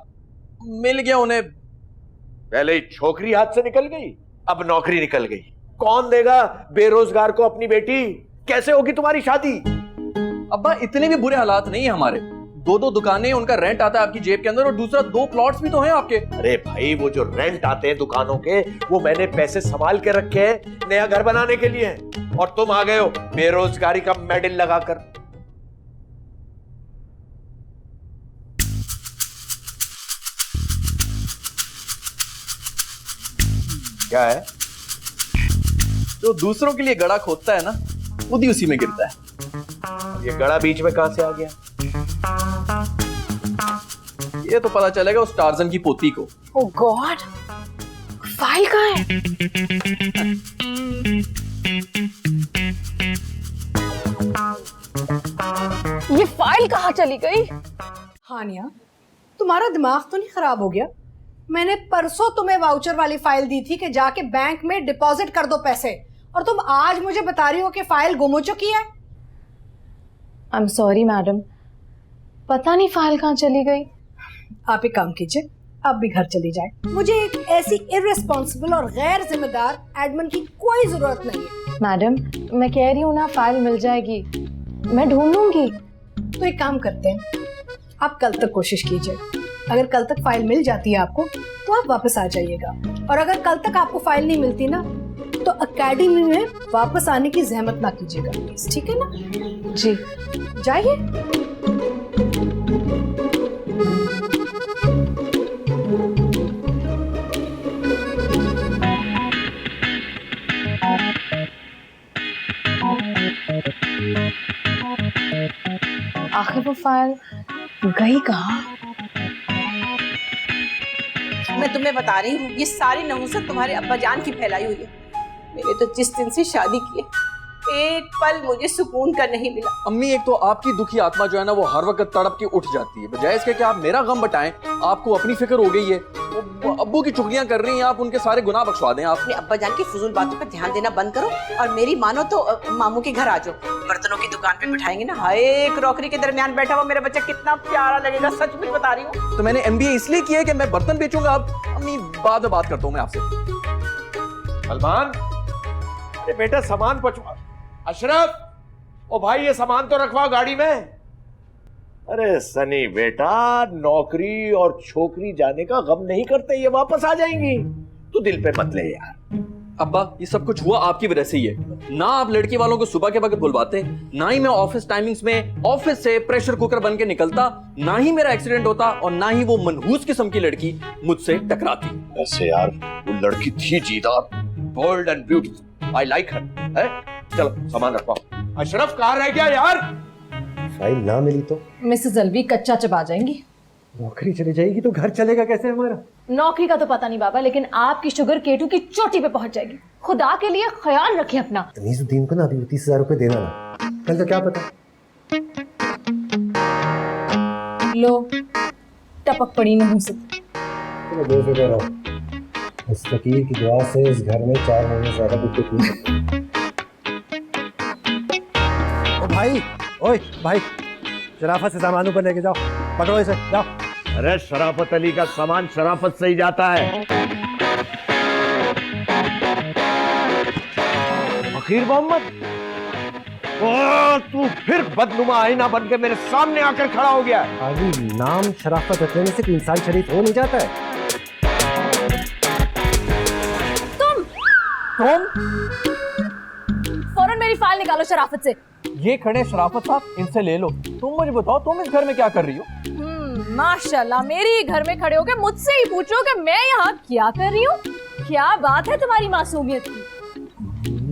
मिल गया उन्हें। पहले ही छोकरी हाथ से निकल गई, अब नौकरी निकल गई। कौन देगा बेरोजगार को अपनी बेटी? कैसे होगी तुम्हारी शादी? अब्बा इतने भी बुरे हालात नहीं है हमारे। 2 दुकानें, उनका रेंट आता है आपकी जेब के अंदर, और दूसरा 2 प्लॉट्स भी तो हैं आपके। अरे भाई वो जो रेंट आते हैं दुकानों के, वो मैंने पैसे संभाल के रखे हैं नया घर बनाने के लिए, और तुम आ गए हो बेरोजगारी का मेडल लगाकर। क्या है? जो दूसरों के लिए गड़ा खोदता है ना, खुद ही उसी में गिरता है। ये गड़ा बीच में कहां से आ गया? ये तो पता चलेगा उस टार्जन की पोती को। ओह गॉड, फाइल कहाँ है? ये फाइल कहाँ चली गई? हानिया, तुम्हारा दिमाग तो नहीं खराब हो गया? मैंने परसों तुम्हें वाउचर वाली फाइल दी थी कि जाके बैंक में डिपॉजिट कर दो पैसे, और तुम आज मुझे बता रही हो कि फाइल गुम हो चुकी है। आई एम सॉरी मैडम, पता नहीं फाइल कहाँ चली गई। आप एक काम कीजिए, आप भी घर चली जाए। मुझे एक ऐसी इर्रेस्पॉन्सिबल और गैर जिम्मेदार एडमिन की कोई जरूरत नहीं है। मैडम मैं कह रही हूँ ना, फाइल मिल जाएगी, मैं ढूंढ लूंगी। तो एक काम करते हैं, आप कल तक कोशिश कीजिए। अगर कल तक फाइल मिल जाती है आपको तो आप वापस आ जाइएगा, और अगर कल तक आपको फाइल नहीं मिलती ना तो एकेडमी में वापस आने की जहमत ना कीजिएगा प्लीज, ठीक है ना? जी जाइए। आखिर वो फाइल गई कहाँ? मैं तुम्हें बता रही हूँ, ये सारी नहुसत तुम्हारे अब्बा जान की फैलाई हुई है। मैंने तो जिस दिन से शादी की है, एक पल मुझे सुकून का नहीं मिला। अम्मी एक तो आपकी दुखी आत्मा जो है ना, वो हर वक्त तड़प के उठ जाती है। बजाय इसके कि आप मेरा गम बटाएं, आपको अपनी फिक्र हो गई है। वो अब्बू की चुगलियां कर रही हैं, आप उनके सारे गुनाह बख्शवा दें। आप अपने अब्बा जान की फजूल बातों पर ध्यान देना बंद करो, और मेरी मानो तो मामू के घर आ जाओ। बर्तनों की दुकान पे बिठाएंगे ना, हाय एक क्रॉकरी के दरमियान बैठा हुआ मेरा बच्चा कितना प्यारा लगेगा, सच में बता रही हूँ। तो मैंने MBA इसलिए किया है कि मैं बर्तन बेचूंगा। अब अम्मी बाद में बात करता हूँ मैं आपसे। सलमान, अरे बेटा सामान पहुंचवा। अशरफ, ओ भाई ये सामान तो रखवा गाड़ी में। अरे सनी बेटा, नौकरी और छोकरी जाने का गम नहीं करते, ये वापस आ जाएंगी, तू दिल पे मत ले यार। अब्बा ये सब कुछ हुआ आपकी वजह से ही है ना। आप लड़की वालों को सुबह के वक्त बुलवाते, ना ही मैं ऑफिस टाइमिंग्स में ऑफिस से प्रेशर कुकर बन के निकलता, ना ही मेरा एक्सीडेंट होता, और ना ही वो मनहूस किस्म की लड़की मुझसे टकराती। ऐसे यार वो लड़की थी जीदार, bold and beautiful, I like her. चलो सामान रखवाओ। अशरफ कहाँ रह गया यार? फाइल ना मिली तो मिसेस अलवी कच्चा चबा जाएंगी। नौकरी चली जाएगी तो घर चलेगा कैसे हमारा? नौकरी का तो पता नहीं बाबा, लेकिन आपकी शुगर केटू की चोटी पे पहुंच जाएगी। खुदा के लिए ख्याल रखें अपना। तमीजुद्दीन को ना अभी 30,000 रुपए देना ना, कल तो क्या पता। लो टपक पड़ी नहुसत। चलो बेफिक्र रहो, इस फकीर की दुआ से इस घर में 4 महीने ज्यादा दिक्कत नहीं होती। ओ भाई, ओए भाई, शराफत से सामान ऊपर लेके जाओ, पकड़ो इसे, जाओ। अरे शराफत अली का सामान शराफत से ही जाता है। फकीर मोहम्मद, ओ तू फिर बदनुमा आईना बन के मेरे सामने आकर खड़ा हो गया। अभी नाम शराफत रखने से कोई इंसान शरीफ हो नहीं जाता है। तुम फौरन मेरी फाइल निकालो शराफत से। ये खड़े शराफत साहब, इनसे ले लो। तुम मुझे बताओ, तुम इस घर में क्या कर रही हो? माशाल्लाह, मेरे ही घर में खड़े होकर मुझसे ही पूछो कि मैं यहाँ क्या कर रही हूँ। क्या बात है तुम्हारी मासूमियत की?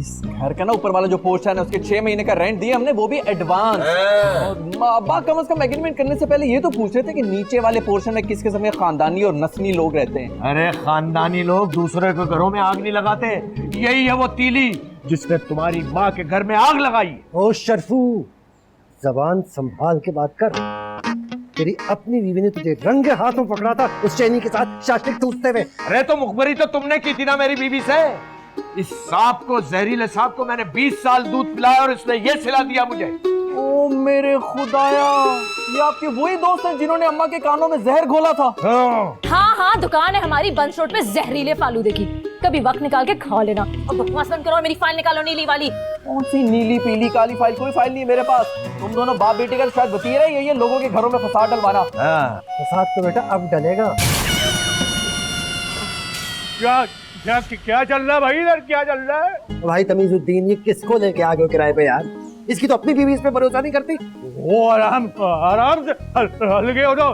इस घर का ना ऊपर वाला जो पोर्शन है उसके 6 महीने का रेंट दिया हमने, वो भी एडवांस। और कम से कम एग्रीमेंट करने से पहले ये तो पूछ रहे थे कि नीचे वाले पोर्शन में किस किस्म के खानदानी और नस्ली लोग रहते हैं। अरे खानदानी लोग दूसरे के घरों में आग नहीं लगाते, यही है वो तीली जिसने तुम्हारी माँ के घर में आग लगाई। ओ शरफू, जबान संभाल के बात कर। तेरी अपनी बीवी ने तुझे रंगे हाथों पकड़ा था उस चैनी के साथ शास्त्रिक टूटते हुए। अरे तो मुखबरी तो तुमने की थी ना मेरी बीवी से। इस सांप को, जहरीले सांप को मैंने 20 साल दूध पिलाया और इसने ये सिला दिया मुझे। ओ मेरे खुदाया, ये आपके वही दोस्त हैं जिन्होंने अम्मा के कानों में जहर घोला था। हाँ हाँ, दुकान है हमारी बंस रोड पे जहरीले फालूदे की, कभी वक्त निकाल के खा लेना। अब बकवास बंद करो और मेरी फाइल निकालो नीली वाली। कौन सी नीली पीली काली फाइल? कोई फाइल नहीं है मेरे पास। तुम दोनों बाप बेटे का शायद बती रहे, ये लोगों के घरों में फसाद डलवाना। फसाद तो बेटा अब डलेगा। क्या चल रहा है भाई इधर, क्या चल रहा है? भाई तमीजुद्दीन, ये किसको लेके आ गए किराए पे यार? इसकी तो अपनी बीवी इस पे भरोसा नहीं करती। वो आराम से हल्के हो जाओ।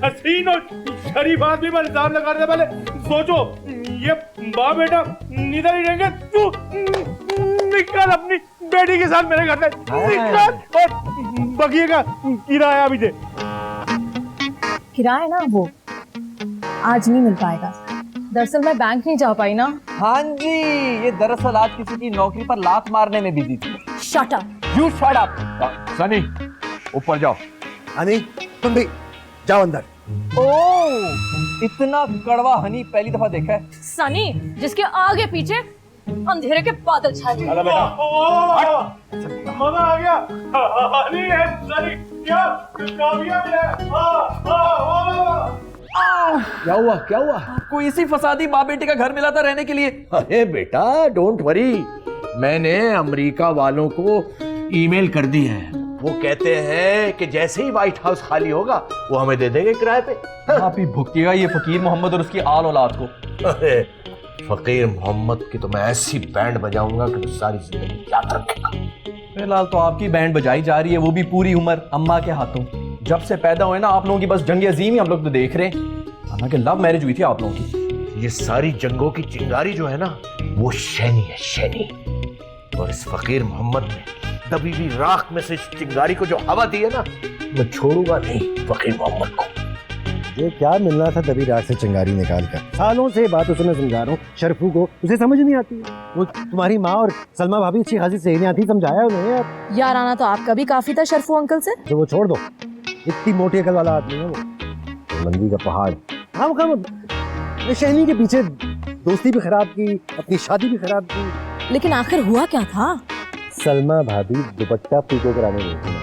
हसीन और शरीफ आदमी पर इल्जाम लगा रहे, पहले सोचो। ये बाप बेटा इधर ही रहेंगे, तू निकल अपनी बेटी के साथ मेरे घर से, निकल और बगिए का किराया भी दे। किराया ना वो आज नहीं मिल पाएगा, दरअसल मैं बैंक नहीं जा पाई ना। हाँ जी, ये दरअसल आज किसी की नौकरी पर लात मारने में बिजी थी। Shut up. You shut up. Sunny ऊपर जाओ। हनी तुम भी जाओ अंदर। ओह, इतना कड़वा हनी पहली दफा देखा है। सनी जिसके आगे पीछे अंधेरे के बादल छाए हुए। मजा आ गया। हनी है सनी, क्या कामयाबी है। क्या हुआ, क्या हुआ? आपको इसी फसादी बाप बेटे का घर मिला था रहने के लिए। अरे बेटा डोंट वरी, मैंने अमेरिका वालों को ईमेल कर दी है। वो कहते हैं कि जैसे ही व्हाइट हाउस खाली होगा वो हमें दे देंगे किराए पे। आप ही भुगतिएगा ये फकीर मोहम्मद और उसकी आल औलाद को। अरे फकीर मोहम्मद की तो मैं ऐसी बैंड बजाऊंगा कि सारी जिंदगी याद रखेगा। फिलहाल तो आपकी बैंड बजाई जा रही है, वो भी पूरी उम्र अम्मा के हाथों। जब से पैदा हुए ना आप लोगों की बस जंग अजीम ही हम लोग तो देख रहे हैं। हालांकि लव मैरिज हुई थी आप लोगों की। ये सारी जंगों की चिंगारी जो है ना, वो शैनी है, शैनी। और इस फकीर मोहम्मद ने तभी भी राख में से इस चिंगारी को जो हवा दी है ना, मैं छोड़ूंगा नहीं फकीर मोहम्मद को। ये क्या मिलना था दबी रात से चिंगारी निकाल कर? सालों से बात उसे मैं समझा रहा हूँ शरफू को, उसे समझ नहीं आती। वो तुम्हारी माँ और सलमा भाभी अच्छी खासी सहेलियां थी, समझाया उन्हें यार। यार आना तो आपका भी काफी था शरफू अंकल से। तो वो छोड़ दो, इतनी मोटी अकल वाला आदमी है वो, मंदी का पहाड़। हम शहनी के पीछे दोस्ती भी खराब की, अपनी शादी भी खराब की। लेकिन आखिर हुआ क्या था? सलमा भाभी दुपट्टा पीको कराने गई थी।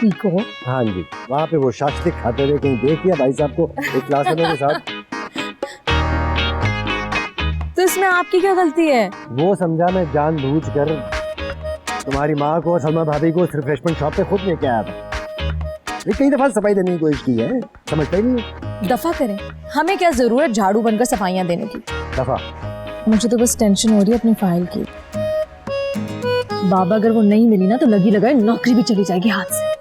पीको? हाँ जी, वहाँ पे वो शास्त्रिक खाते हुए कहीं देख लिया भाई साहब को एक क्लास वालों के साथ। तो इसमें आपकी क्या गलती है? वो समझा मैं जानबूझकर तुम्हारी माँ को और सलमा भाभी को रिफ्रेशमेंट शॉप पे खुद लेके आया था। कई दफा सफाई देने की कोशिश की है, समझता ही नहीं। दफा करें, हमें क्या जरूरत झाड़ू बनकर सफाइयां देने की। दफा मुझे तो बस टेंशन हो रही है अपनी फाइल की। बाबा अगर वो नहीं मिली ना तो लगी लगाए नौकरी भी चली जाएगी हाथ से।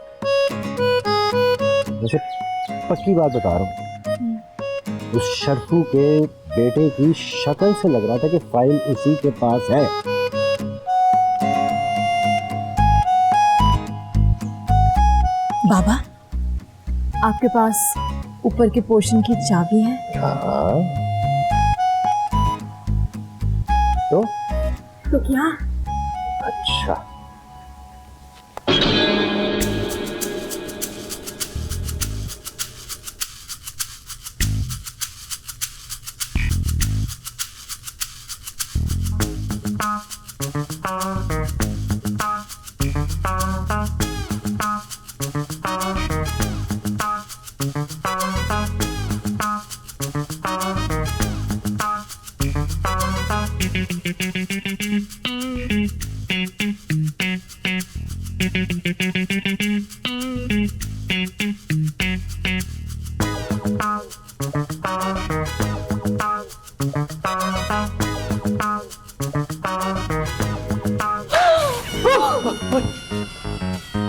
वैसे पक्की बात बता रहा हूँ, उस शरफू के बेटे की शक्ल से लग रहा था कि फाइल उसी के पास है। बाबा आपके पास ऊपर के पोर्शन की चाबी है? हाँ। तो क्या? अच्छा,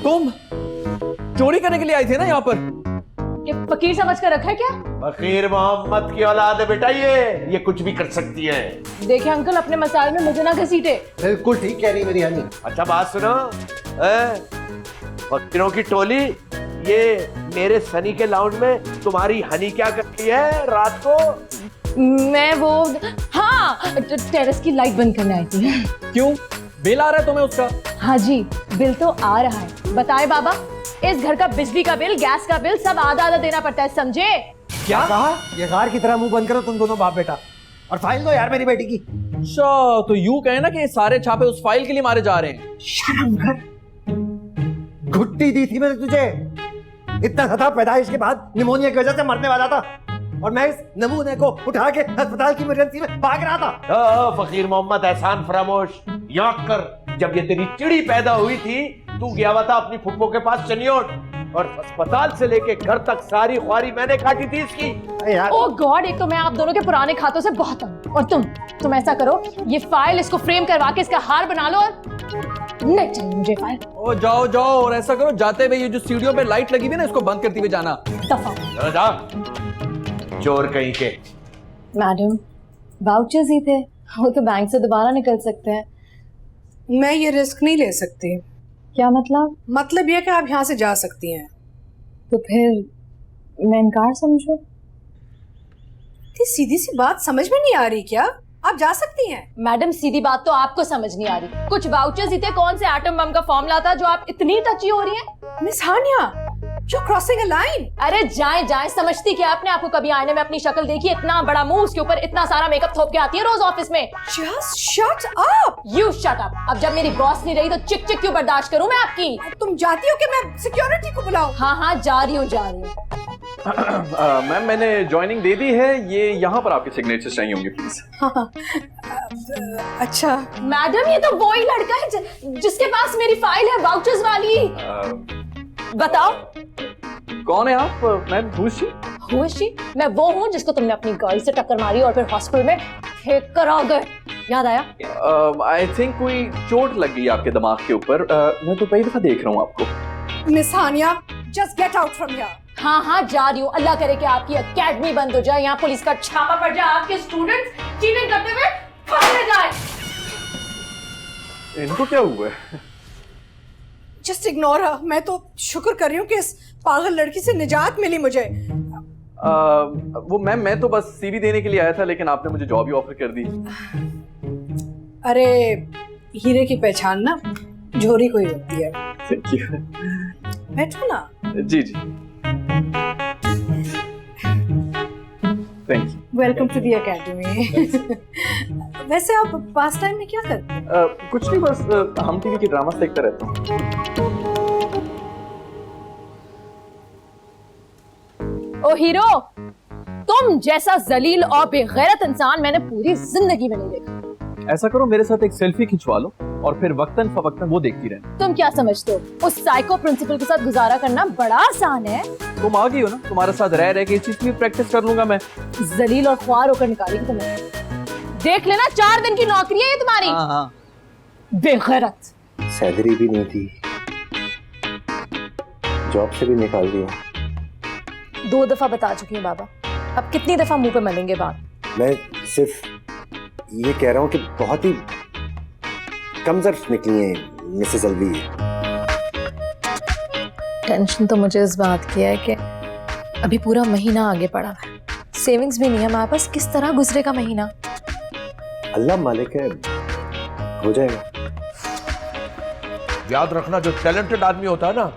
तुम चोरी करने के लिए आए थे ना यहाँ पर? ये फकीर समझ कर रखा है क्या? फकीर मोहम्मद की औलाद है बेटा, ये कुछ भी कर सकती है। देखिए अंकल अपने मसाले में मुझे ना घसीटे। बिल्कुल ठीक कह रही मेरी हनी। अच्छा बात सुनो, फकीरों की टोली, ये मेरे सनी के लाउंज में तुम्हारी हनी क्या करती है रात को? मैं वो हाँ टेरेस की लाइट बंद करने आई थी। क्यों? बिल आ रहा है तुम्हें उसका? हाँ जी बिल तो आ रहा है। बताए बाबा, इस घर का बिजली का बिल, गैस का बिल सब आधा आधा देना पड़ता है, समझे? क्या कहा? ये गार की तरह मुंह बंद करो तुम दोनों बाप बेटा, और फाइल दो यार मेरी बेटी की। अच्छा, तो यूं कहे ना कि ये सारे छापे उस फाइल के लिए मारे जा रहे हैं। शर्म कर, घुट्टी दी थी मैंने तुझे, इतना था पैदाइश के बाद निमोनिया की वजह से मरने वाला था, और मैं इस नमूने को उठा के अस्पताल की इमरजेंसी में भाग रहा था। फकीर मोहम्मद एहसान फरामोश, याद कर जब ये तेरी चिड़ी पैदा हुई थी तू गया हुआ था अपनी फुप्पो के पास चनियोट, और अस्पताल से लेके घर तक सारी ख्वारी मैंने काटी थी इसकी। ओह गॉड, एक तो मैं आप दोनों के पुराने खातों से बहुत तंग, और तुम ऐसा करो, ये फाइल इसको फ्रेम करवा के इसका हार बना लो, और नहीं चाहिए मुझे फाइल। ओ जाओ जाओ, और ऐसा करो जाते हुए ये जो सीढ़ियों पे लाइट लगी हुई है ना इसको बंद करते हुए जाना। दफा जा चोर कहीं के। मैडम वाउचर्स ही थे, वो तो बैंक से दोबारा निकल सकते हैं। मैं ये रिस्क नहीं ले सकती। क्या मतलब? मतलब ये कि आप यहाँ से जा सकती हैं। तो फिर मैं इनकार समझूं? इतनी सीधी सी बात समझ में नहीं आ रही क्या? आप जा सकती हैं। मैडम सीधी बात तो आपको समझ नहीं आ रही, कुछ वाउचर्स ही थे, कौन से एटम बम का फॉर्मूला था जो आप इतनी टची हो रही हैं? Miss Hania, you're crossing a line। अरे जाएं जाएं, समझती क्या आपने? आपको कभी आईने में अपनी शक्ल देखी? इतना बड़ा मुंह, उसके ऊपर इतना सारा मेकअप थोप के आती है रोज ऑफिस में। Just shut up। You shut up। अब जब मेरी बॉस नहीं रही तो चिक चिक क्यों बर्दाश्त करूं मैं आपकी? तुम जाती हो कि मैं सिक्योरिटी को बुलाऊं? हाँ हाँ जा रही हूँ। मैम मैंने ज्वाइनिंग दे दी है, ये यहाँ पर आपके सिग्नेचर चाहिए होंगे प्लीज। हाँ, अच्छा। मैडम ये तो वही लड़का है जिसके पास मेरी फाइल है वाउचर्स वाली। बताओ कौन है आप? Ma'am who is she? मैं वो हूँ जिसको तुमने अपनी गाड़ी से टक्कर मारी और फिर हॉस्पिटल में फेंक कर आ गए, याद आया? आई थिंक कोई चोट लग गई आपके दिमाग के ऊपर। मैं तो कई दफा देख रहा हूँ आपको। Miss Hania, just get out from here। हाँ जा रही हूँ। अल्लाह करे कि आपकी एकेडमी बंद हो जाए, यहाँ पुलिस का छापा पड़ जाए, आपके स्टूडेंट्स चीटिंग करते हुए पकड़े जाए। इनको क्या हुआ है? Just ignore her। मैं तो शुक्र कर रही हूँ कि इस पागल लड़की से निजात मिली मुझे। वो मैम मैं तो बस सीवी देने के लिए आया था, लेकिन आपने मुझे जॉब ही ऑफर कर दी। अरे हीरे की पहचान ना झोरी को ही होती है। Thank you. बैठो ना। जी जी thank you. Welcome to the academy. वैसे आप पास टाइम में क्या करते हैं? कुछ नहीं, बस हम टीवी की ड्रामा देखता रहता हूँ। ओ हीरो, तुम जैसा जलील और बेगैरत इंसान मैंने पूरी जिंदगी में नहीं देखा। ऐसा करो मेरे साथ एक सेल्फी खिंचवा लो और फिर वक्तन फवक्तन वो देखती रहना। तुम क्या समझते हो उस साइको प्रिंसिपल के साथ गुजारा करना बड़ा आसान है? तुम आ गई हो ना, तुम्हारे साथ रह रह के इस चीज की प्रैक्टिस कर लूंगा मैं। जलील और ख्वार होकर निकालेगी तुम्हें। देख लेना, 4 दिन की नौकरी है ये तुम्हारी। हाँ। बेगैरत। सैलरी भी नहीं थी, जॉब से भी निकाल दिया। 2 दफा बता चुकी हूँ बाबा, अब कितनी दफा मुंह पे मलेंगे बात? मैं सिर्फ ये कह रहा हूँ कि बहुत ही कम ज़र्फ निकली है मिसेस अलवी। टेंशन तो मुझे इस बात की है कि अभी पूरा महीना आगे पड़ा है, सेविंग्स भी नहीं है हमारे पास, किस तरह गुजरेगा महीना? अल्लाह मालिक है, हो जाएगा। याद रखना जो टैलेंटेड आदमी होता है ना,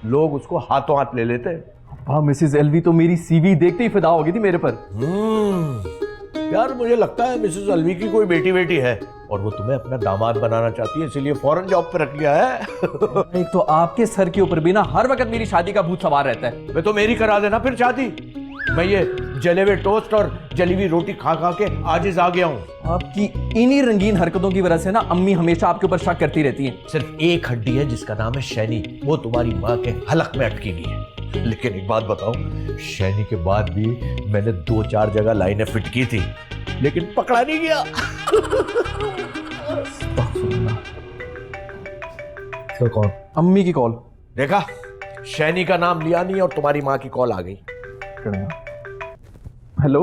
लोग उसको हाथों हाथ ले लेते हैं। हाँ, मिसेस एलवी तो मेरी सीवी देखते ही फिदा हो गई थी मेरे पर। यार मुझे लगता है मिसेस अलवी की कोई बेटी है और वो तुम्हें अपना दामाद बनाना चाहती है, इसीलिए फॉरेन जॉब पे रख लिया है। एक तो आपके सर के ऊपर भी ना हर वक्त मेरी शादी का भूत सवार रहता है। मैं तो मेरी करा देना फिर शादी। मैं ये जले हुए टोस्ट और जली हुई रोटी खा खा के आजिज आ गया हूँ। आपकी इन्हीं रंगीन हरकतों की वजह से ना अम्मी हमेशा आपके ऊपर शक करती रहती हैं। सिर्फ एक हड्डी है जिसका नाम है शैनी, वो तुम्हारी माँ के हलक में अटकी हुई है। लेकिन एक बात बताओ, शैनी के बाद भी मैंने 2-4 जगह लाइनें फिट की थी, लेकिन पकड़ा नहीं गया। तो कौन? अम्मी की कॉल। देखा, शैनी का नाम लिया नहीं और तुम्हारी माँ की कॉल आ गई। हेलो,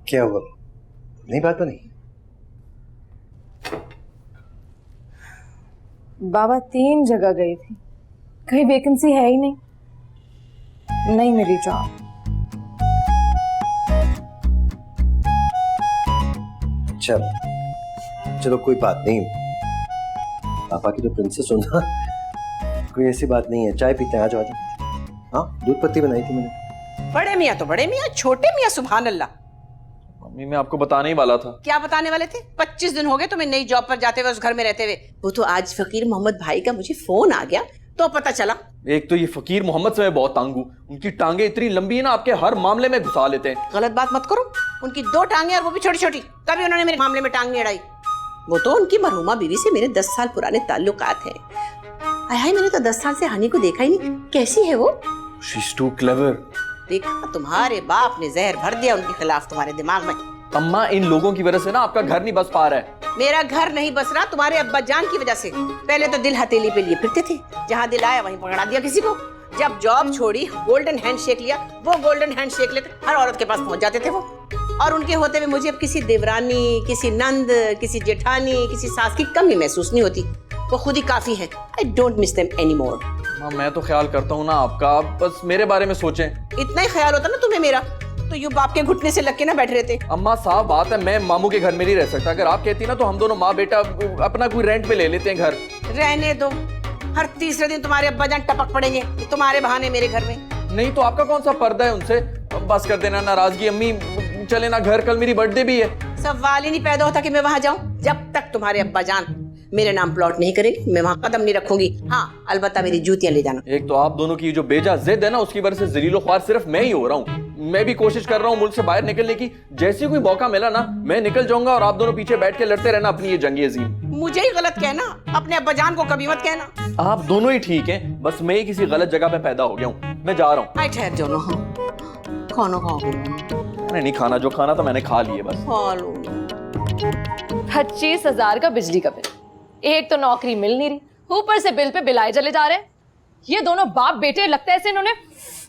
क्या हुआ? नहीं बात बनी? बाबा 3 जगह गई थी, कहीं वैकेंसी है ही नहीं। नहीं मिली जॉब। अच्छा चलो कोई बात नहीं, पापा की तो प्रिंसेस हो ना, कोई ऐसी बात नहीं है। चाय पीते हैं, आ जाओ आ जाओ। हाँ दूध पत्ती बनाई थी मैंने। बड़े मियाँ तो बड़े मियाँ, छोटे मियाँ सुभान अल्लाह। मम्मी मैं आपको बताने ही वाला था। क्या बताने वाले थे? 25 दिन हो गए तुम्हें नई जॉब पर जाते हुए, उस घर में रहते हुए। वो तो आज फकीर मोहम्मद भाई का मुझे फोन आ गया तो पता चला। एक तो ये फकीर मोहम्मद से मैं बहुत तंग हूँ, उनकी टांगे इतनी लंबी है ना, आपके हर मामले में घुसा लेते हैं। गलत बात मत करो, उनकी 2 टांगे और वो भी छोटी छोटी, कभी उन्होंने मेरे मामले में टांग नहीं अड़ाई। वो तो उनकी मरहुमा बीवी से मेरे 10 साल पुराने ताल्लुकात हैं। हाय मैंने तो 10 साल से हनी को देखा ही नहीं, कैसी है वो? She's too clever। देखा तुम्हारे बाप ने जहर भर दिया उनके खिलाफ तुम्हारे दिमाग में। अम्मा इन लोगों की वजह से ना आपका घर नहीं बस पा रहा है। मेरा घर नहीं बस रहा तुम्हारे अब्बा जान की वजह से। पहले तो दिल हथेली पे लिए फिरते थे, जहाँ दिल आया वहीं पकड़ा दिया किसी को। जब जॉब छोड़ी, गोल्डन हैंडशेक लिया, वो गोल्डन हैंडशेक लेते हर औरत के पास पहुंच जाते थे वो। और उनके होते हुए मुझे अब किसी देवरानी, किसी नंद, किसी जेठानी, किसी सास की कमी महसूस नहीं होती। वो खुद ही काफी है। I don't miss them any more. मैं तो ख्याल करता हूँ ना आपका, आप बस मेरे बारे में सोचें। इतना ही ख्याल होता ना तुम्हें मेरा, तो यूं बाप के घुटने से लग के ना बैठ रहते। अम्मा साफ बात है, मैं मामू के घर में नहीं रह सकता। अगर आप कहती ना तो हम दोनों माँ बेटा अपना कोई रेंट पे ले लेते हैं घर। रहने दो, हर तीसरे दिन तुम्हारे अब्बा जान टपक पड़ेंगे तुम्हारे बहाने मेरे घर में। नहीं तो आपका कौन सा पर्दा है उनसे? बस कर देना नाराजगी। अम्मी चले ना घर, कल मेरी बर्थडे भी है। सवाल ही नहीं पैदा होता कि मैं वहां जाऊं। जब तक तुम्हारे अब्बा जान मेरे नाम प्लॉट नहीं करेंगे, मैं वहां कदम नहीं रखूंगी। हाँ अलबत्ता मेरी जूतियां ले जाना। एक तो आप दोनों की जो बेजा जिद है ना, उसकी वजह से जलीलो ख्वार सिर्फ मैं ही हो रहा हूँ। मैं भी कोशिश कर रहा हूँ मुल्क से बाहर निकलने की। जैसे कोई मौका मिला ना मैं निकल जाऊंगा, और आप दोनों पीछे बैठ के लड़ते रहना अपनी ये जंगी अजीम। मुझे ही गलत कहना, अपने अब्बा जान को कभी मत कहना। आप दोनों ही ठीक हैं, बस मैं ही किसी गलत जगह पे पैदा हो गया हूँ। मैं जा रहा हूँ। आई ठहर जाओ ना, खाना खाओगे? मैंने नहीं खाना, जो खाना था मैंने खा लिए बस। 25,000 का बिजली का बिल, एक तो नौकरी मिल नहीं रही, ऊपर से बिल पे बिल आए चले जा रहे हैं। ये दोनों बाप बेटे लगता है ऐसे इन्होंने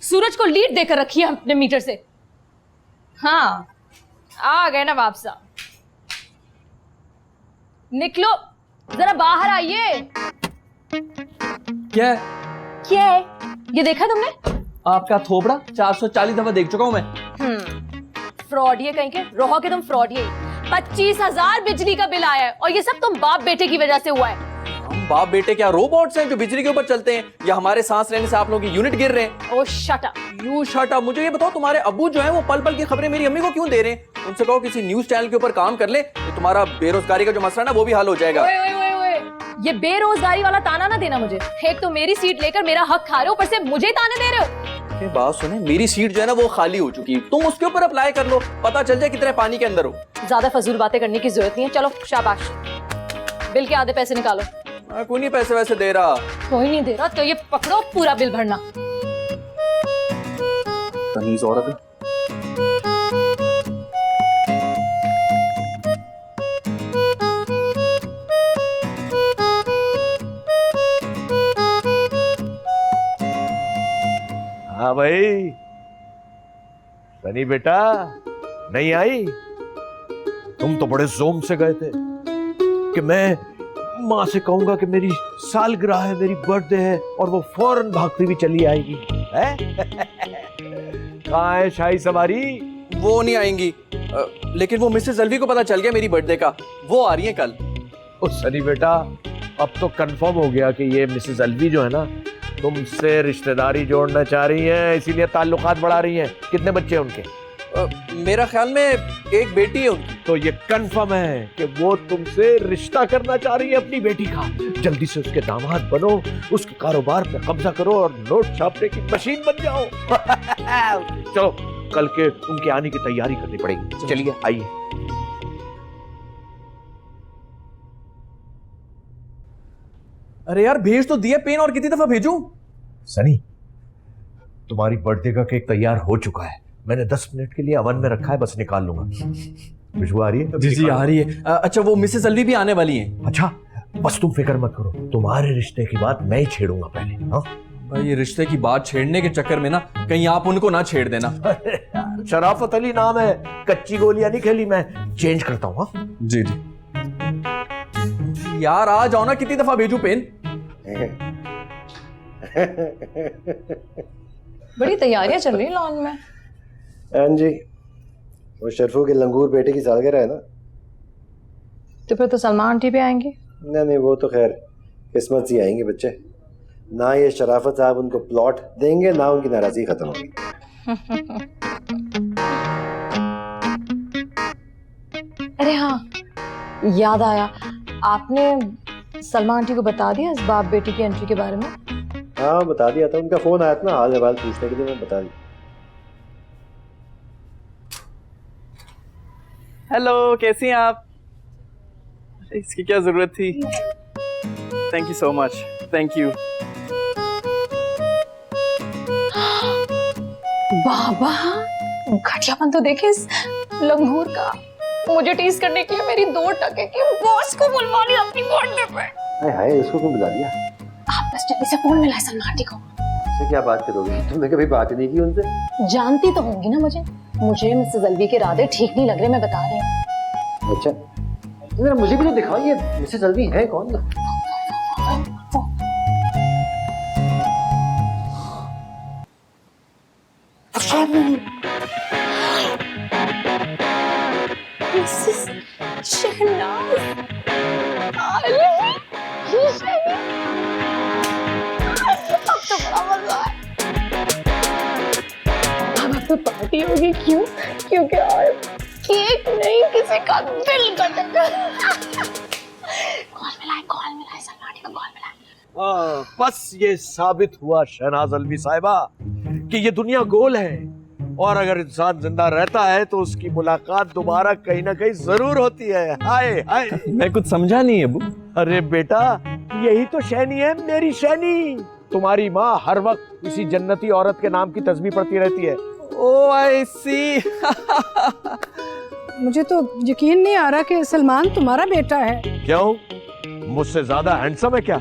सूरज को लीड देकर रखी है अपने मीटर से। हाँ आ गए ना बाप साहब, निकलो जरा बाहर आइए। क्या है? क्या है ये देखा तुमने? आपका थोबड़ा 440 दफा देख चुका हूं मैं। फ्रॉड ये कहीं के, रोहो के तुम फ्रॉड ये। 25,000 बिजली का बिल आया है और ये सब तुम बाप बेटे की वजह से हुआ है। हम बाप बेटे क्या रोबोट्स हैं जो बिजली के ऊपर चलते हैं, या हमारे सांस लेने से आप लोगों की यूनिट गिर रहे हैं? Oh shut up. You shut up. मुझे ये बताओ तुम्हारे अब्बू जो है वो पल पल की खबरें मेरी अम्मी को क्यों दे रहे हैं? उनसे कहो किसी न्यूज चैनल के ऊपर काम कर ले तो तुम्हारा बेरोजगारी का जो मसला है ना वो भी हल हो जाएगा। ओए ओए ओए ओए, ये बेरोजगारी वाला ताना ना देना मुझे। एक तो मेरी सीट लेकर मेरा हक खा रहे हो, ऊपर से मुझे ताने दे रहे हो। बात सुने, मेरी सीट जो है ना वो खाली हो चुकी है, तुम उसके ऊपर अप्लाई कर लो, पता चल जाए कितने पानी के अंदर हो। ज्यादा फजूल बातें करने की जरूरत नहीं है, चलो शाबाश। बिल के आधे पैसे निकालो। कोई नहीं पैसे वैसे दे रहा। कोई नहीं दे रहा तो ये पकड़ो पूरा बिल भरना। तमीज औरत है। हाँ भाई सनी बेटा नहीं आई? तुम तो बड़े जोम से गए थे कि मैं माँ से कहूंगा कि मेरी सालगिरह है, मेरी बर्थडे है, और वो फौरन भागती भी चली आएगी है? कहाँ है शाही सवारी? वो नहीं आएंगी, लेकिन वो मिसेस अलवी को पता चल गया मेरी बर्थडे का, वो आ रही है कल। ओ सनी बेटा अब तो कंफर्म हो गया कि ये मिसेस अलवी जो है ना तुमसे रिश्तेदारी जोड़ना चाह रही हैं, इसीलिए ताल्लुकात बढ़ा रही हैं। कितने बच्चे हैं उनके? मेरा ख्याल में एक बेटी है उनकी। तो ये कंफर्म है कि वो तुमसे रिश्ता करना चाह रही है अपनी बेटी का। जल्दी से उसके दामाद बनो, उसके कारोबार पे कब्जा करो और नोट छापने की मशीन बन जाओ। चलो कल के उनके आने की तैयारी करनी पड़ेगी। चलिए आइए। अरे यार भेज तो दिया पेन, और कितनी दफा भेजूं? सनी तुम्हारी बर्थडे का केक तैयार हो चुका है, मैंने 10 मिनट के लिए अवन में रखा है, बस निकाल लूंगा। खुशबू आ रही है? जी जी आ रही है। अच्छा वो मिसेस अलवी भी आने वाली हैं? अच्छा बस तुम फिक्र मत करो, तुम्हारे रिश्ते की बात मैं ही छेड़ूंगा पहले। हाँ भाई ये रिश्ते की बात छेड़ने के चक्कर में ना कहीं आप उनको ना छेड़ देना। शराफत अली नाम है, कच्ची गोलियां नहीं खेली, मैं चेंज करता हूँ। जी जी यार आ जाओ ना, कितनी दफा भेजू पेन? बड़ी तैयारियां चल रही लॉन में। हाँ जी, वो शर्फू के लंगूर बेटे की सालगिरह है ना। तो फिर तो सलमान आंटी भी आएंगे। नहीं, वो तो खैर किस्मत से आएंगे बच्चे। ना ये शराफत साहब उनको प्लॉट देंगे, ना उनकी नाराजगी खत्म होगी। अरे हाँ, याद आया, आपने सलमा आंटी को बता दिया इस बाप बेटी की एंट्री के बारे में? हाँ बता दिया था, उनका फोन आया था ना हाल अहवाल पूछने के लिए, मैं बता दिया। हेलो, कैसी हैं आप? इसकी क्या जरूरत थी? Thank you so much, thank you. बाबा, घटियापन तो देखे इस लंगूर का। मुझे टीज करने के लिए मेरी 2 टके की बॉस को बुलवा लिया अपनी बर्थडे पे। हाय, इसको क्यों बुला दिया? आप बस जल्दी से फोन मिलाए सलमा आंटी को। से क्या बात करोगी? तुमने कभी बात नहीं की उनसे? जानती तो होंगी ना मुझे मिसेस अलवी के इरादे ठीक नहीं लग रहे, मैं बता रही हूँ। अच्छा, जरा मुझे भी तो दिखाओ, ये मिसेस अलवी है कौन? मिसेस शहनाज अब तो बड़ा मजा है। अब तो पार्टी होगी। क्यों? क्योंकि और केक नहीं, किसी का दिल कटेगा। कॉल मिलाए सलमा आंटी को कॉल मिलाए। बस ये साबित हुआ शहनाज अलवी साहिबा कि ये दुनिया गोल है, और अगर इंसान जिंदा रहता है तो उसकी मुलाकात दोबारा कहीं ना कहीं जरूर होती है। हाय हाय, मैं कुछ समझा नहीं अबू। अरे बेटा, यही तो शैनी है, मेरी शैनी। तुम्हारी माँ हर वक्त किसी जन्नती औरत के नाम की तस्बीह पढ़ती रहती है। ओ आई सी। मुझे तो यकीन नहीं आ रहा कि सलमान तुम्हारा बेटा है। क्यों, मुझसे ज्यादा हैंडसम है क्या?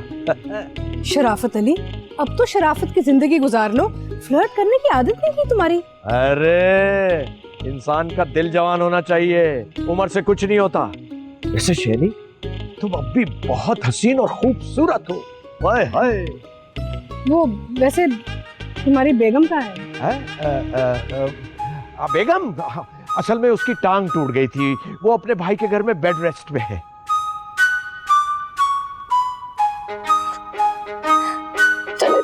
शराफत अली, अब तो शराफत की जिंदगी गुजार लो, फ्लर्ट करने की आदत नहीं की तुम्हारी। अरे इंसान का दिल जवान होना चाहिए, उम्र से कुछ नहीं होता। वैसे शैनी, तुम अब भी बहुत हसीन और खूबसूरत हो। हाय हाय। वो वैसे तुम्हारी बेगम का है? बेगम, असल में उसकी टांग टूट गई थी, वो अपने भाई के घर में बेड रेस्ट में है। चलो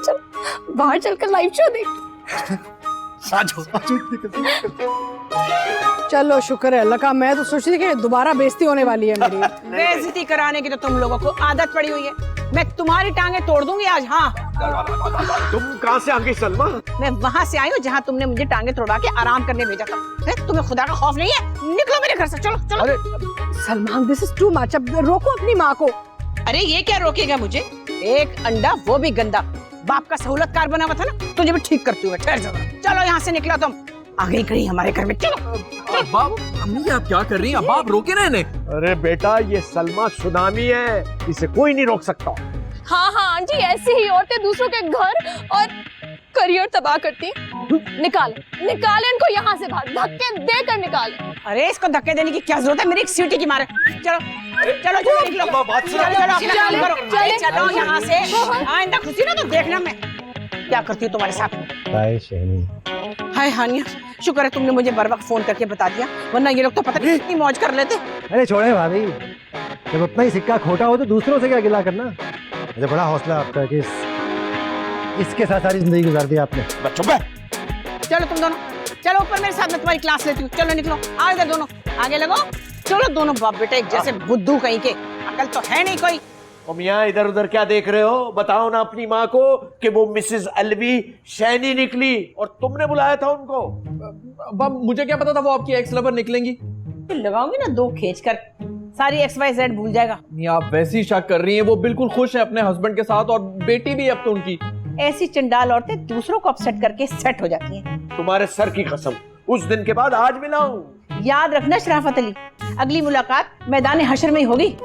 बाहर चलकर लाइव शो देख। चलो शुक्र है अल्लाह का, मैं तो सोच रही थी कि दोबारा बेइज्जती होने वाली है मेरी। बेइज्जती कराने की तो तुम लोगों को आदत पड़ी हुई है। मैं तुम्हारी टांगे तोड़ दूंगी आज। हाँ, तुम कहाँ से आ गई सलमा? मैं वहाँ से आई हूँ जहाँ तुमने मुझे टांगे तोड़वा के आराम करने भेजा था। तुम्हें खुदा का खौफ नहीं है? निकलो मेरे घर से, चलो चलो। अरे Salman, this is too much, अब रोको अपनी माँ को। अरे ये क्या रोकेगा मुझे? एक अंडा, वो भी गंदा। बाप का सहूलतकार बना हुआ था ना, तुझे भी ठीक करती हूँ। ठहर जाओ, चलो यहाँ से निकलो तुम। आ गई कहीं हमारे घर में, चलो। बाप, अम्मी आप क्या कर रही हैं? बाप रोके ना इन्हें। अरे बेटा, ये सलमा सुनामी है, इसे कोई नहीं रोक सकता। हाँ आंटी, ऐसी ही औरतें दूसरों के घर और करियर तबाह करती हैं। निकाले इनको यहाँ से बाहर, धक्के देकर निकाले। अरे इसको धक्के देने की क्या जरूरत है? मेरी एक सीटी की मारे। चलो चलो चलो निकलो। चलो अपना काम करो। चलो यहाँ से। आइंदा खुशी ना तो देखना मैं क्या करती हूँ तुम्हारे साथ। हाय शैनी। हाय हानिया, शुक्र है तुमने मुझे बर वक्त फोन करके बता दिया, वरना ये लोग तो पता नहीं कितनी मौज कर लेते। अरे छोड़े भाभी, जब अपना ही सिक्का खोटा हो तो दूसरों से क्या गिला करना। मुझे बड़ा हौसला आपका कि इसके साथ सारी जिंदगी गुजार दी आपने। चुप है। चलो तुम दोनों, चलो ऊपर मेरे साथ, मैं तुम्हारी क्लास लेती हूँ। चलो निकलो, आगे दोनों, आगे लगो। चलो दोनों बाप बेटा एक जैसे बुद्धू कहीं के, अकल तो है नहीं कोई। मियाँ इधर उधर क्या देख रहे हो? बताओ ना अपनी माँ को कि वो मिसेस अलवी शैनी निकली और तुमने बुलाया था उनको। बाप, मुझे क्या पता था वो आपकी एक्स लवर निकलेंगी। लगाऊंगी ना 2 खींच कर, सारी XYZ भूल जाएगा। नहीं, आप वैसे ही शक कर रही हैं। वो बिल्कुल खुश है अपने हस्बैंड के साथ, और बेटी भी अब तो उनकी। ऐसी चंडाल औरतें दूसरों को अपसेट करके सेट हो जाती हैं। तुम्हारे सर की कसम, उस दिन के बाद आज मिला हूँ। याद रखना शराफत अली, अगली मुलाकात मैदान हशर में ही होगी।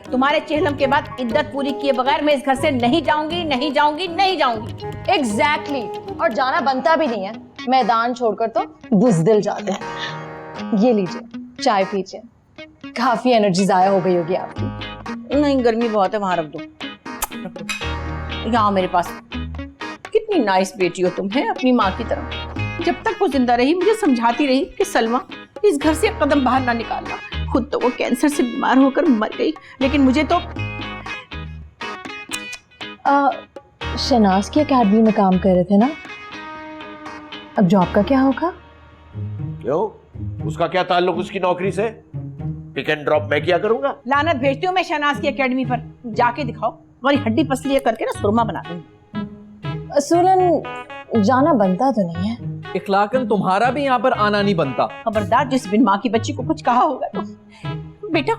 तुम्हारे चेहलम के बाद इद्दत पूरी किए बगैर मैं इस घर से नहीं जाऊंगी, नहीं जाऊंगी, नहीं जाऊंगी। एग्जैक्टली, और जाना बनता भी नहीं है। मैदान छोड़कर तो बुज़दिल जाते हैं। ये लीजिए, चाय पीजिए, काफी एनर्जी जाया हो गई होगी आपकी। नहीं, गर्मी बहुत है, वहां रख दो। यहाँ मेरे पास। कितनी नाइस बेटी हो तुम, है अपनी माँ की तरह। जब तक वो जिंदा रही मुझे समझाती रही कि सलमा इस घर से एक कदम बाहर ना निकालना। खुद तो वो कैंसर से बीमार होकर मर गई, लेकिन मुझे तो शनाज की एकेडमी में काम कर रहे थे ना, अब जॉब का क्या होगा? क्यों, उसका क्या ताल्लुक उसकी नौकरी से? पिक एंड ड्रॉप मैं क्या करूंगा? लानत भेजती हूँ मैं शहनाज की एकेडमी पर। जाके दिखाओ, तुम्हारी हड्डी पसली करके ना सुरमा बना दूंगी। असूलन जाना बनता तो नहीं है। इखलाकन तुम्हारा भी यहाँ पर आना नहीं बनता। खबरदार, जिस बिन माँ की बच्ची को कुछ कहा होगा तो बेटा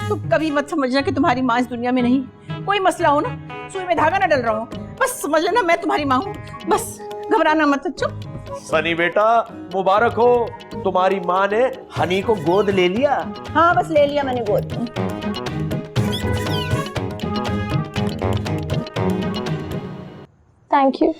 तुम कभी मत समझना कि तुम्हारी माँ इस दुनिया में नहीं। कोई मसला हो ना, सुई में धागा ना डल रहा हो, बस समझ लेना मैं तुम्हारी माँ हूँ। बस घबराना मत। चुप। सनी बेटा मुबारक हो, तुम्हारी माँ ने हनी को गोद ले लिया। हाँ बस ले लिया मैंने गोद। Thank you.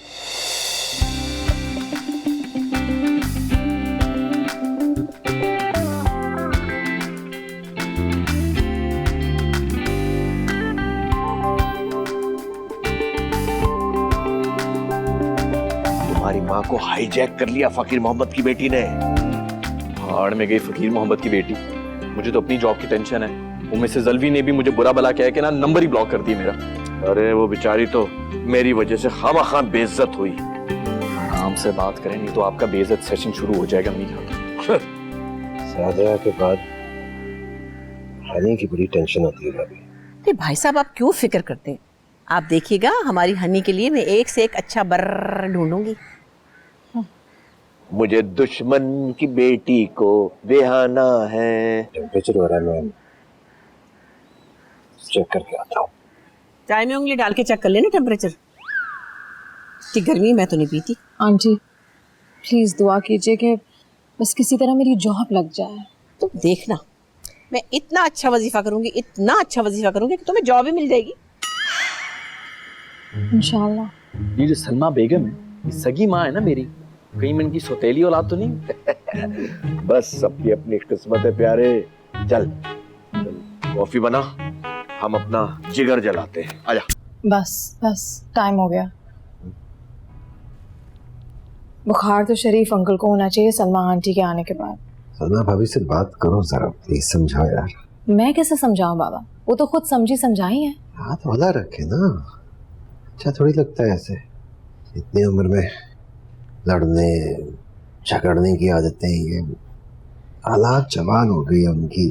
तुम्हारी माँ को हाईजैक कर लिया फकीर मोहम्मद की बेटी ने। भाड़ में गई फकीर मोहम्मद की बेटी। मुझे तो अपनी जॉब की टेंशन है। वो मिसेस अलवी ने भी मुझे बुरा भला कह के ना नंबर ही ब्लॉक कर दिया मेरा। अरे वो बेचारी तो मेरी वजह से खामखा बेइज्जत हुई। आराम से बात करें, नहीं तो आपका बेइज्जत सेशन शुरू हो जाएगा। मीरा सादिया के बाद हनी की बड़ी टेंशन होती है भाभी। अरे भाई साहब आप क्यों फिक्र करते हैं? आप देखिएगा हमारी हनी के लिए मैं एक से एक अच्छा बर्र ढूंढूंगी। मुझे दुश्मन की बेटी को बेहाना है। टेम्परेचर हो रहा है, मैं चेक करके आता हूँ। चाय में उंगली डाल के चेक कर लेना टेम्परेचर। इतनी गर्मी मैं तो नहीं पीती। आंटी प्लीज दुआ कीजिए कि बस किसी तरह मेरी जॉब लग जाए। तुम देखना मैं इतना अच्छा वजीफा करूंगी, इतना अच्छा वजीफा करूंगी कि तुम्हें जॉब ही मिल जाएगी इंशाल्लाह। ये जो सलमा बेगम है, ये सगी माँ है ना मेरी। कहीं मैं इनकी सौतेली औलाद तो नहीं? बस सबकी अपनी किस्मत है प्यारे। चल कॉफी बना, हम अपना जिगर जलाते हैं। आजा। बस टाइम हो गया। बुखार तो शरीफ अंकल को होना चाहिए सलमा आंटी के आने के बाद। सलमा भाभी से बात करो जरा, प्लीज समझाओ यार। मैं कैसे समझाऊं बाबा, वो तो खुद समझी समझाई है। हाथ वाला रखे ना, अच्छा थोड़ी लगता है ऐसे। इतनी उम्र में लड़ने झगड़ने की आदतें, ये हालात जवान हो गई है उनकी।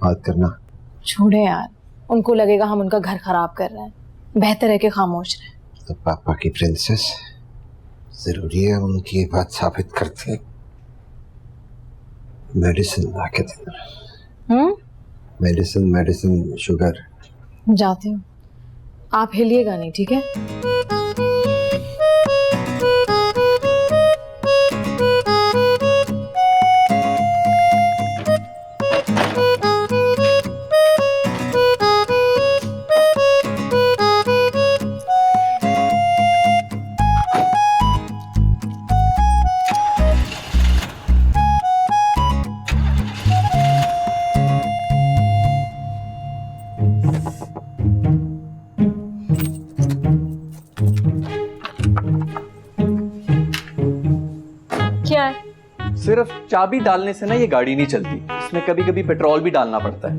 बात करना छोड़े यार, उनको लगेगा हम उनका घर खराब कर रहे हैं। बेहतर है कि खामोश रहे। तो पापा की प्रिंसेस, जरूरी है उनकी बात साबित करते। मेडिसिन ला के देना। Medicine sugar. जाती हूँ, आप हिलिएगा नहीं, ठीक है? क्या है? सिर्फ चाबी डालने से ना ये गाड़ी नहीं चलती, इसमें कभी कभी पेट्रोल भी डालना पड़ता है।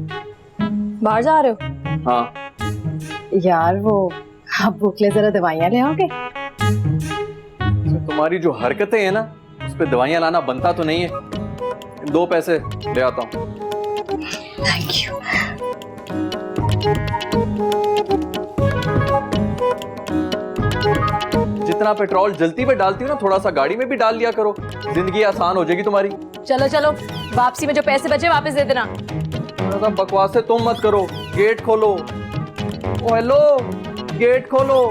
बाहर जा रहे हो? हाँ। यार वो आप भूख ले जरा दवाइयाँ ले आओगे? तो तुम्हारी जो हरकतें हैं ना, उस पे दवाइयाँ लाना बनता तो नहीं है। 2 पैसे ले आता हूँ। Thank you. जितना पेट्रोल जलती पे डालती हूँ ना, थोड़ा सा गाड़ी में भी डाल लिया करो, जिंदगी आसान हो जाएगी तुम्हारी। चलो चलो, वापसी में जो पैसे बचे वापस दे देना। ज़्यादा बकवासें तुम मत करो। गेट खोलो। ओ हेलो, गेट खोलो।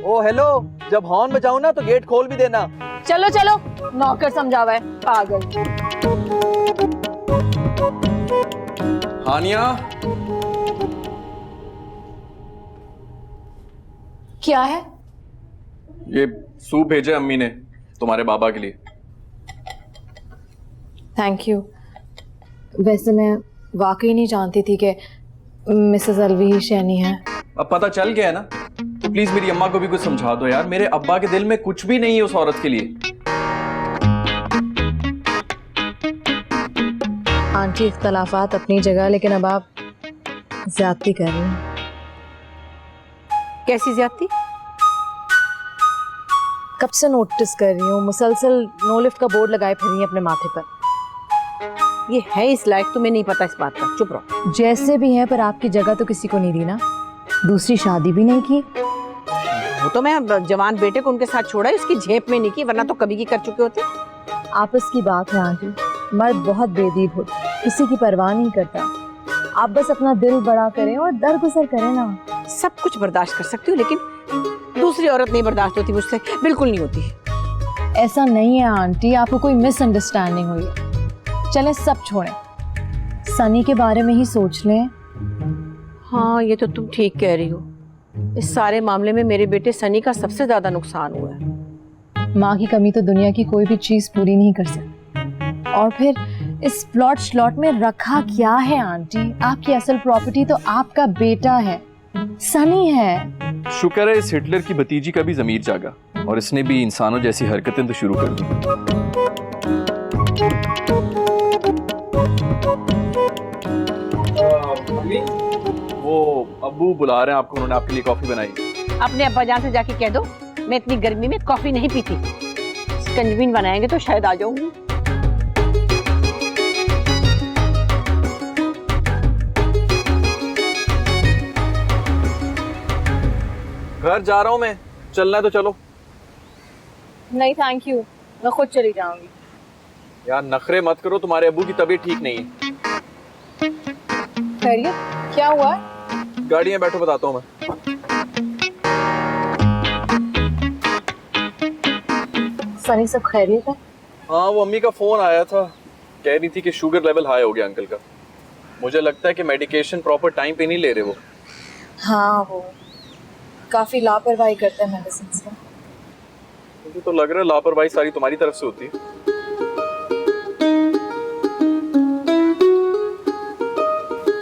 ओ हेलो, जब हॉर्न बजाऊं ना तो गेट खोल भी देना। चलो चलो, नौकर समझावा है पागल। हानिया, क्या है? ये सूप भेजे अम्मी ने तुम्हारे बाबा के लिए। Thank you. वैसे मैं वाकई नहीं जानती थी कि मिसेस अलवी ही शैनी है। अब पता चल गया है ना, तो प्लीज मेरी अम्मा को भी कुछ समझा दो यार। मेरे अब्बा के दिल में कुछ भी नहीं है उस औरत के लिए। आंटी, इख्तलाफात अपनी जगह, लेकिन अब आप ज्यादती कर रही हैं। कैसी ज्यादती? कब से नोटिस कर रही हूँ, मुसलसल नो लिफ्ट का बोर्ड लगाए फिर रही हैं अपने माथे पर। ये है इस लायक, तुम्हें नहीं पता इस बात का, चुप रहो। जैसे भी हैं, पर आपकी जगह तो किसी को नहीं दी ना। दूसरी शादी भी नहीं की। वो तो मैं जवान बेटे को उनके साथ छोड़ा, इसकी झेप में नहीं की, वरना तो कभी की कर चुके होते। आपस की बात है आंटी, मर्द बहुत बेदीब होते, किसी की परवाह नहीं करता। आप बस अपना दिल बड़ा करें और दरगुजर करें ना। सब कुछ बर्दाश्त कर सकती हूँ, लेकिन दूसरी औरत नहीं बर्दाश्त होती मुझसे, बिल्कुल नहीं होती। ऐसा नहीं है आंटी, आपको कोई मिसअंडरस्टैंडिंग हुई है। चलें सब छोड़ें, सनी के बारे में ही सोच लें। हाँ, ये तो तुम ठीक कह रही हो। इस सारे मामले में मेरे बेटे सनी का सबसे ज्यादा नुकसान हुआ है। माँ की कमी तो दुनिया की कोई भी चीज पूरी नहीं कर सकती। और फिर इस प्लॉट श्लॉट में रखा क्या है आंटी? आपकी असल प्रॉपर्टी तो आपका बेटा है, सनी है। शुक्र है इस हिटलर की भतीजी का भी जमीर जागा और इसने भी इंसानों जैसी हरकतें तो शुरू कर दी। वो अब्बू बुला रहे हैं आपको, उन्होंने आपके लिए कॉफी बनाई। अपने अब्बा जान से जाके कह दो मैं इतनी गर्मी में कॉफी नहीं पीती। स्कंजबीन बनाएंगे तो शायद आ जाऊंगी। घर जा रहा हूँ मैं, चलना है तो चलो। नहीं थैंक यू, मैं खुद चली जाऊंगी। यार नखरे मत करो, तुम्हारे अब्बू की तबीयत ठीक नहीं है। खैरियत? क्या हुआ है? गाड़ी में बैठो, बताता हूँ मैं। सनी सब खैरियत है? हाँ, वो अम्मी का फोन आया था, कह रही थी कि शुगर लेवल हाई हो गया अंकल का। मुझे लगता है कि मेडिकेशन प्रॉपर टाइम पे नहीं ले रहे वो। हाँ, वो काफी लापरवाही करते हैं मेडिसिन में। मुझे तो लग रहा है लापरवाही सारी तुम्हारी तरफ से होती है।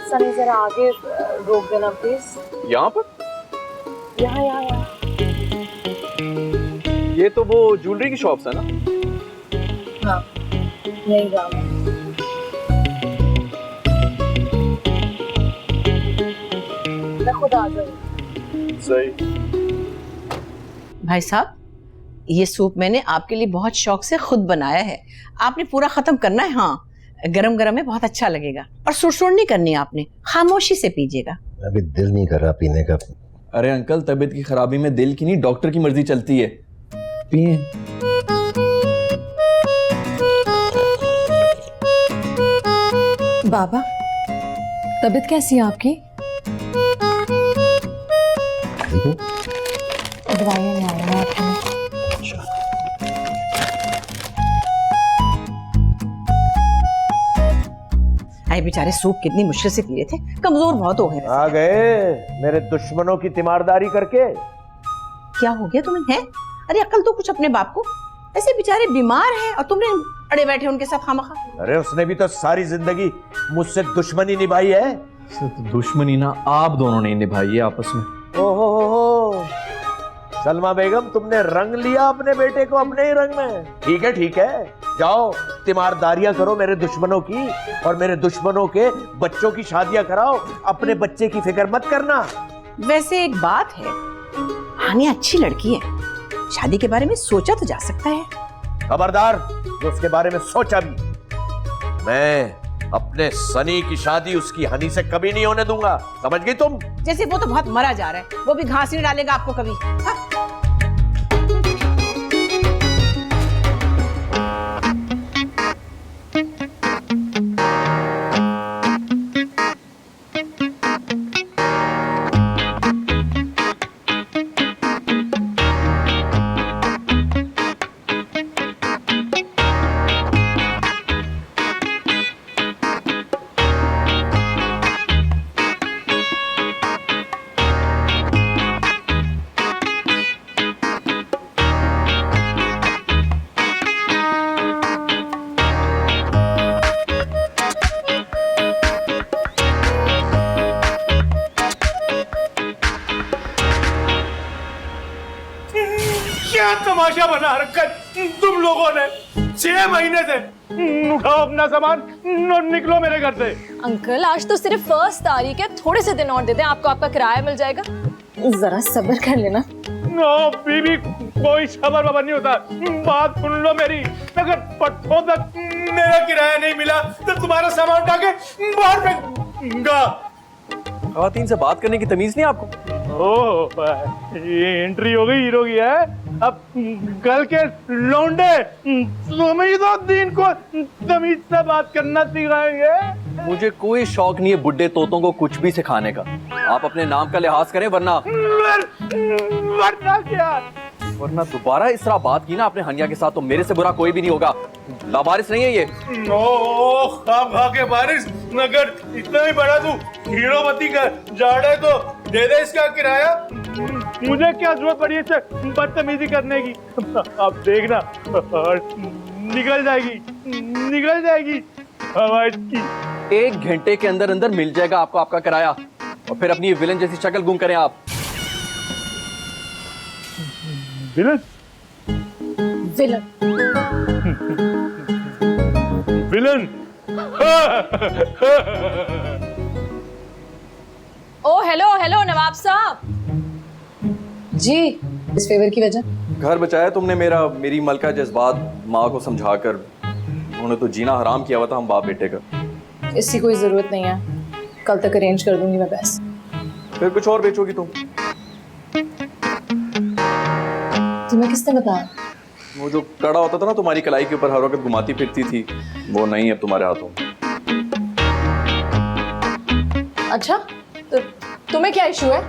सनी जरा आगे रोक देना प्लीज। यहाँ पर? यहाँ यहाँ यहाँ। ये तो वो ज्वेलरी की शॉप्स है ना? हाँ, यही जाना। मैं खुद आ जाऊंगी। सही। भाई साहब, ये सूप मैंने आपके लिए बहुत शौक से खुद बनाया है, आपने पूरा खत्म करना है। हाँ, गरम गरम में बहुत अच्छा लगेगा, और सुरसुर नहीं करनी है आपने, खामोशी से पीजिएगा। अभी दिल नहीं कर रहा पीने का। अरे अंकल, तबीयत की खराबी में दिल की नहीं डॉक्टर की मर्जी चलती है। पिए। बाबा, तबीयत कैसी है आपकी? दवाइयाँ नहीं आई ना आपकी? अरे बेचारे सूप कितनी मुश्किल से पी रहे थे, कमजोर बहुत हो गए। आ गए मेरे दुश्मनों की तीमारदारी करके। क्या हो गया तुम्हें? है अरे अकल तो कुछ अपने बाप को, ऐसे बेचारे बीमार हैं और तुमने अड़े बैठे उनके साथ खामखा। अरे उसने भी तो सारी जिंदगी मुझसे दुश्मनी निभाई है। दुश्मनी ना आप दोनों ने निभाई है आपस में। ओहो, सलमा बेगम, तुमने रंग लिया अपने बेटे को अपने ही रंग में। ठीक है, जाओ तीमारदारियां करो मेरे दुश्मनों की, और मेरे दुश्मनों के बच्चों की शादियां कराओ। अपने बच्चे की फिक्र मत करना। वैसे एक बात है, हानिया अच्छी लड़की है, शादी के बारे में सोचा तो जा सकता है। खबरदार, जो उसके बारे में सोचा भी, मैं अपने सनी की शादी उसकी हनी से कभी नहीं होने दूंगा, समझ गई तुम? जैसे वो तो बहुत मरा जा रहा है, वो भी घास नहीं डालेगा आपको कभी। हाँ? हरकत तुम लोगों ने 6 महीने से। उठाओ अपना सामान और निकलो मेरे घर से। अंकल आज तो सिर्फ 1 तारीख है, थोड़े से दिन और दे दें, आपको आपका किराया मिल जाएगा। जरा सब्र कर लेना। नो बीबी, कोई सबर वबर नहीं होता। बात सुन लो मेरी, अगर पट्टों तक मेरा किराया नहीं मिला तो तुम्हारा सामान उठा के बाहर फेंकूंगा। खवातीन से बात करने की तमीज नहीं आपको? ओह, ये एंट्री हो गई हीरो की है। अब कल के लौंडे तुम्हें तो दिन को तमीज से बात करना सिखाएंगे। मुझे कोई शौक नहीं है बुड्ढे तोतों को कुछ भी सिखाने का। आप अपने नाम का लिहाज करें, वरना क्या? वरना दोबारा इस तरह बात की ना आपने हनिया के साथ तो मेरे से बुरा कोई भी नहीं होगा। लावारिस नहीं है ये। ओह, खा के बारिश, अगर इतना ही बड़ा तू हीरोपति का जाड़ा तो दे दे इसका किराया। मुझे क्या जरूरत पड़ी इससे बदतमीजी करने की? अब देखना निकल जाएगी हवा इसकी। 1 घंटे के अंदर अंदर मिल जाएगा आपको आपका किराया, और फिर अपनी विलन जैसी शक्ल गुम करें आप। विलन? ओ हेलो नवाब साहब जी, इस फेवर की वजह? घर बचाया तुमने मेरी मलका जज्बात माँ को समझाकर। उन्होंने तो जीना हराम किया हुआ था हम बाप बेटे का। इसकी कोई जरूरत नहीं है, कल तक अरेंज कर दूंगी मैं पैसे। फिर कुछ और बेचोगी तुम? तुम्हें किसने बताया? वो जो कड़ा होता था ना तुम्हारी कलाई के ऊपर हर वक्त घुमाती फिरती थी, वो नहीं है तुम्हारे हाथों में। अच्छा, तो तुम्हें क्या इशू है?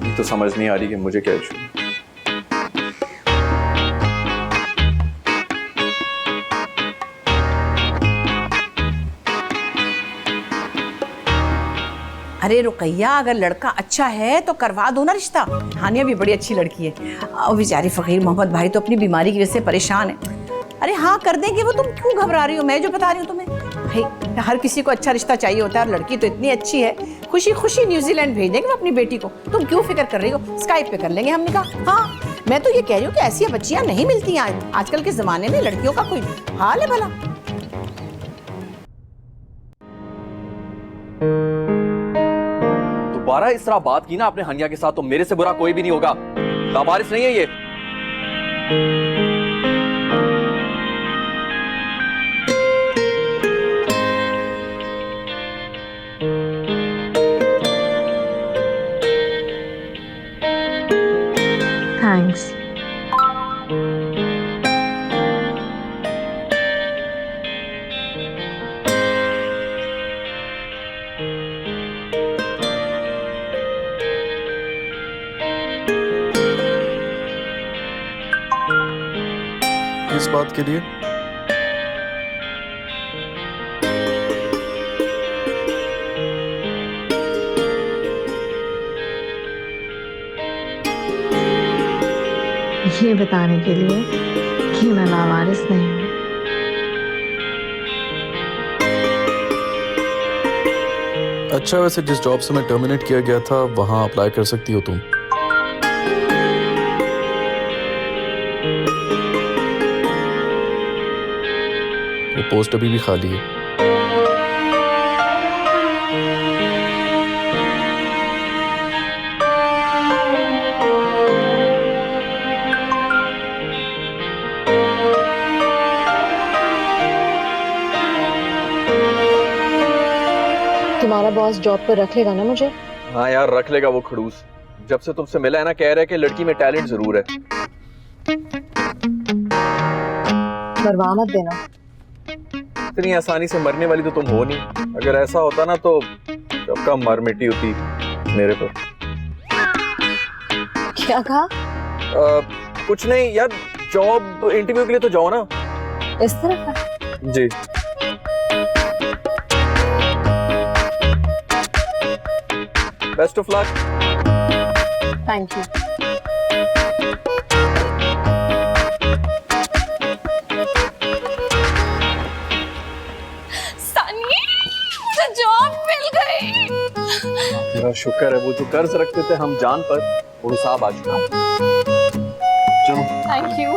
ये तो समझ नहीं आ रही कि मुझे क्या इशू है। अरे रुकैया, अगर लड़का अच्छा है तो करवा दो ना रिश्ता। हानिया भी बड़ी अच्छी लड़की है। और बेचारी फकीर मोहम्मद भाई तो अपनी बीमारी की वजह से परेशान है। अरे हाँ कर देंगे वो, तुम क्यों घबरा रही हो? मैं जो बता रही हूँ तुम्हें, भाई हर किसी को अच्छा रिश्ता चाहिए होता है, और लड़की तो इतनी अच्छी है, खुशी खुशी न्यूजीलैंड भेज देंगे अपनी बेटी को। तुम क्यों फिक्र कर रही हो? स्काइप पे कर लेंगे हमने कहा। हाँ, मैं तो ये कह रही हूँ कि ऐसी बच्चियां नहीं मिलती हैं आजकल के जमाने में। लड़कियों का कोई हाल है भला? दोबारा इस तरह बात की ना आपने हनिया के साथ तो मेरे से बुरा कोई भी नहीं होगा। लावारिस नहीं है ये। थैंक्स। किस बात के लिए? ये बताने के लिए कि मैं लावारिस नहीं हूँ। अच्छा, वैसे जिस जॉब से मैं टर्मिनेट किया गया था वहां अप्लाई कर सकती हो तुम। वो पोस्ट अभी भी खाली है। तुम्हारा बॉस जॉब पर रख लेगा ना मुझे? हाँ यार, रख लेगा वो खड़ूस। जब से तुमसे मिला है ना, कह रहा है कि लड़की में टैलेंट जरूर है। मरवा मत देना। इतनी आसानी से मरने वाली तो तुम हो नहीं। अगर ऐसा होता ना तो कब का मर मिटी होती मेरे पर। क्या कहा? कुछ नहीं यार, जॉब इंटरव्यू के लिए तो जाओ ना। इस तरह का? जी। Best of luck. Thank you. Job मिल गई। मेरा शुक्र है, वो जो कर्ज रखते थे हम जान पर, वो हिसाब आ चुका। चलो। Thank you.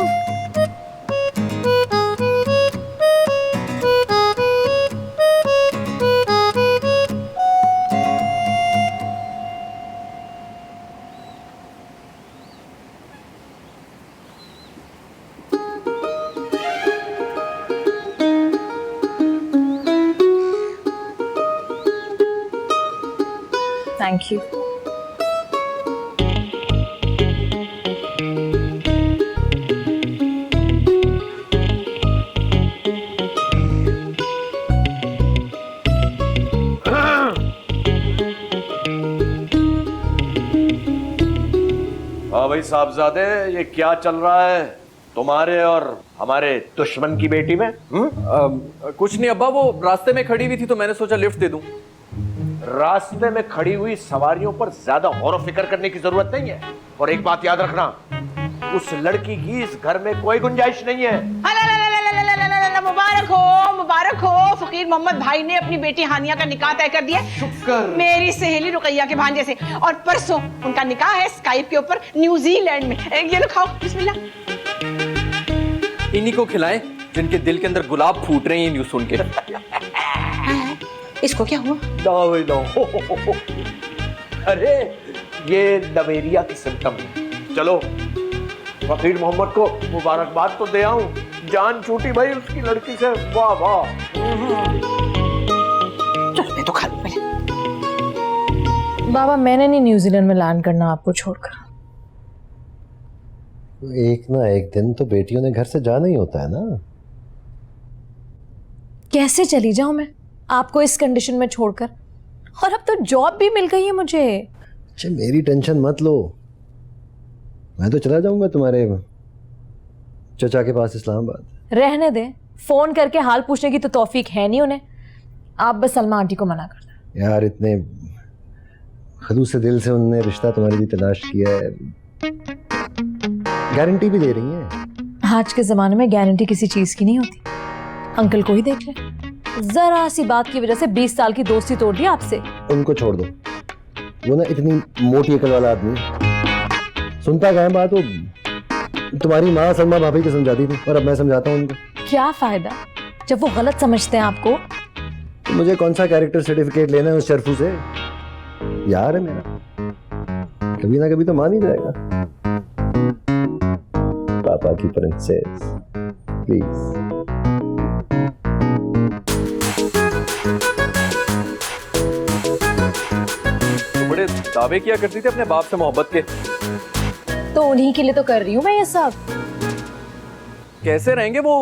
Thank you. हाँ भाई साहबजादे, ये क्या चल रहा है तुम्हारे और हमारे दुश्मन की बेटी में? कुछ नहीं अब्बा, वो रास्ते में खड़ी हुई थी तो मैंने सोचा लिफ्ट दे दूं। रास्ते में खड़ी हुई सवारियों पर ज्यादा गौर फिक्र करने की जरूरत नहीं है। और एक बात याद रखना, उस लड़की की इस घर में कोई गुंजाइश नहीं है। मुबारक हो, फकीर मोहम्मद भाई ने अपनी बेटी हानिया का निकाह तय कर दिया। शुक्र। मेरी सहेली रुकैया के भांजे से, और परसों उनका निकाह है स्काइप के ऊपर न्यूजीलैंड में। ये लो खाओ, बिस्मिल्लाह। इन्हीं को खिलाएं जिनके दिल के अंदर गुलाब फूट रहे हैं न्यूज़ सुन के। इसको क्या हुआ? अरे ये लवेरिया की सिम्टम है। चलो फकीर मोहम्मद को मुबारकबाद तो दे आऊं। जान छूटी भाई उसकी लड़की से, वाह वाह। चलो मैं तो खा लूं पहले। बाबा मैंने नहीं न्यूजीलैंड में लैंड करना आपको छोड़कर। एक ना एक दिन तो बेटियों ने घर से जाना ही होता है ना। कैसे चली जाऊं मैं आपको इस कंडीशन में छोड़कर? और अब तो जॉब भी मिल गई है मुझे। अच्छा मेरी टेंशन मत लो, मैं तो चला जाऊंगा तुम्हारे चचा के पास इस्लामाबाद। रहने दे, फोन करके हाल पूछने की तो तौफीक है नहीं उन्हें। आप बस सलमा आंटी को मना कर दो। यार इतने खलूस से दिल से उन्होंने रिश्ता तुम्हारे लिए तलाश किया है, गारंटी भी दे रही है। आज के जमाने में गारंटी किसी चीज की नहीं होती। अंकल को ही देख ले, जरा सी बात की वजह से 20 साल की दोस्ती तोड़ दी आपसे। उनको छोड़ दो, वो ना इतनी मोटी अकल वाला आदमी है। सुनता कहाँ बात, वो तुम्हारी माँ सलमा भाभी को समझाती थी और अब मैं समझाता हूँ उनको। क्या फायदा जब वो गलत समझते हैं आपको। तो मुझे कौन सा कैरेक्टर सर्टिफिकेट लेना है उस शर्फू से? यार है मेरा, कभी ना कभी तो मान ही जाएगा। पापा की प्रिंसेस प्लीज। बड़े दावे किया करती थी अपने बाप से मोहब्बत के। तो उन्हीं के लिए तो कर रही हूँ मैं ये सब। कैसे रहेंगे वो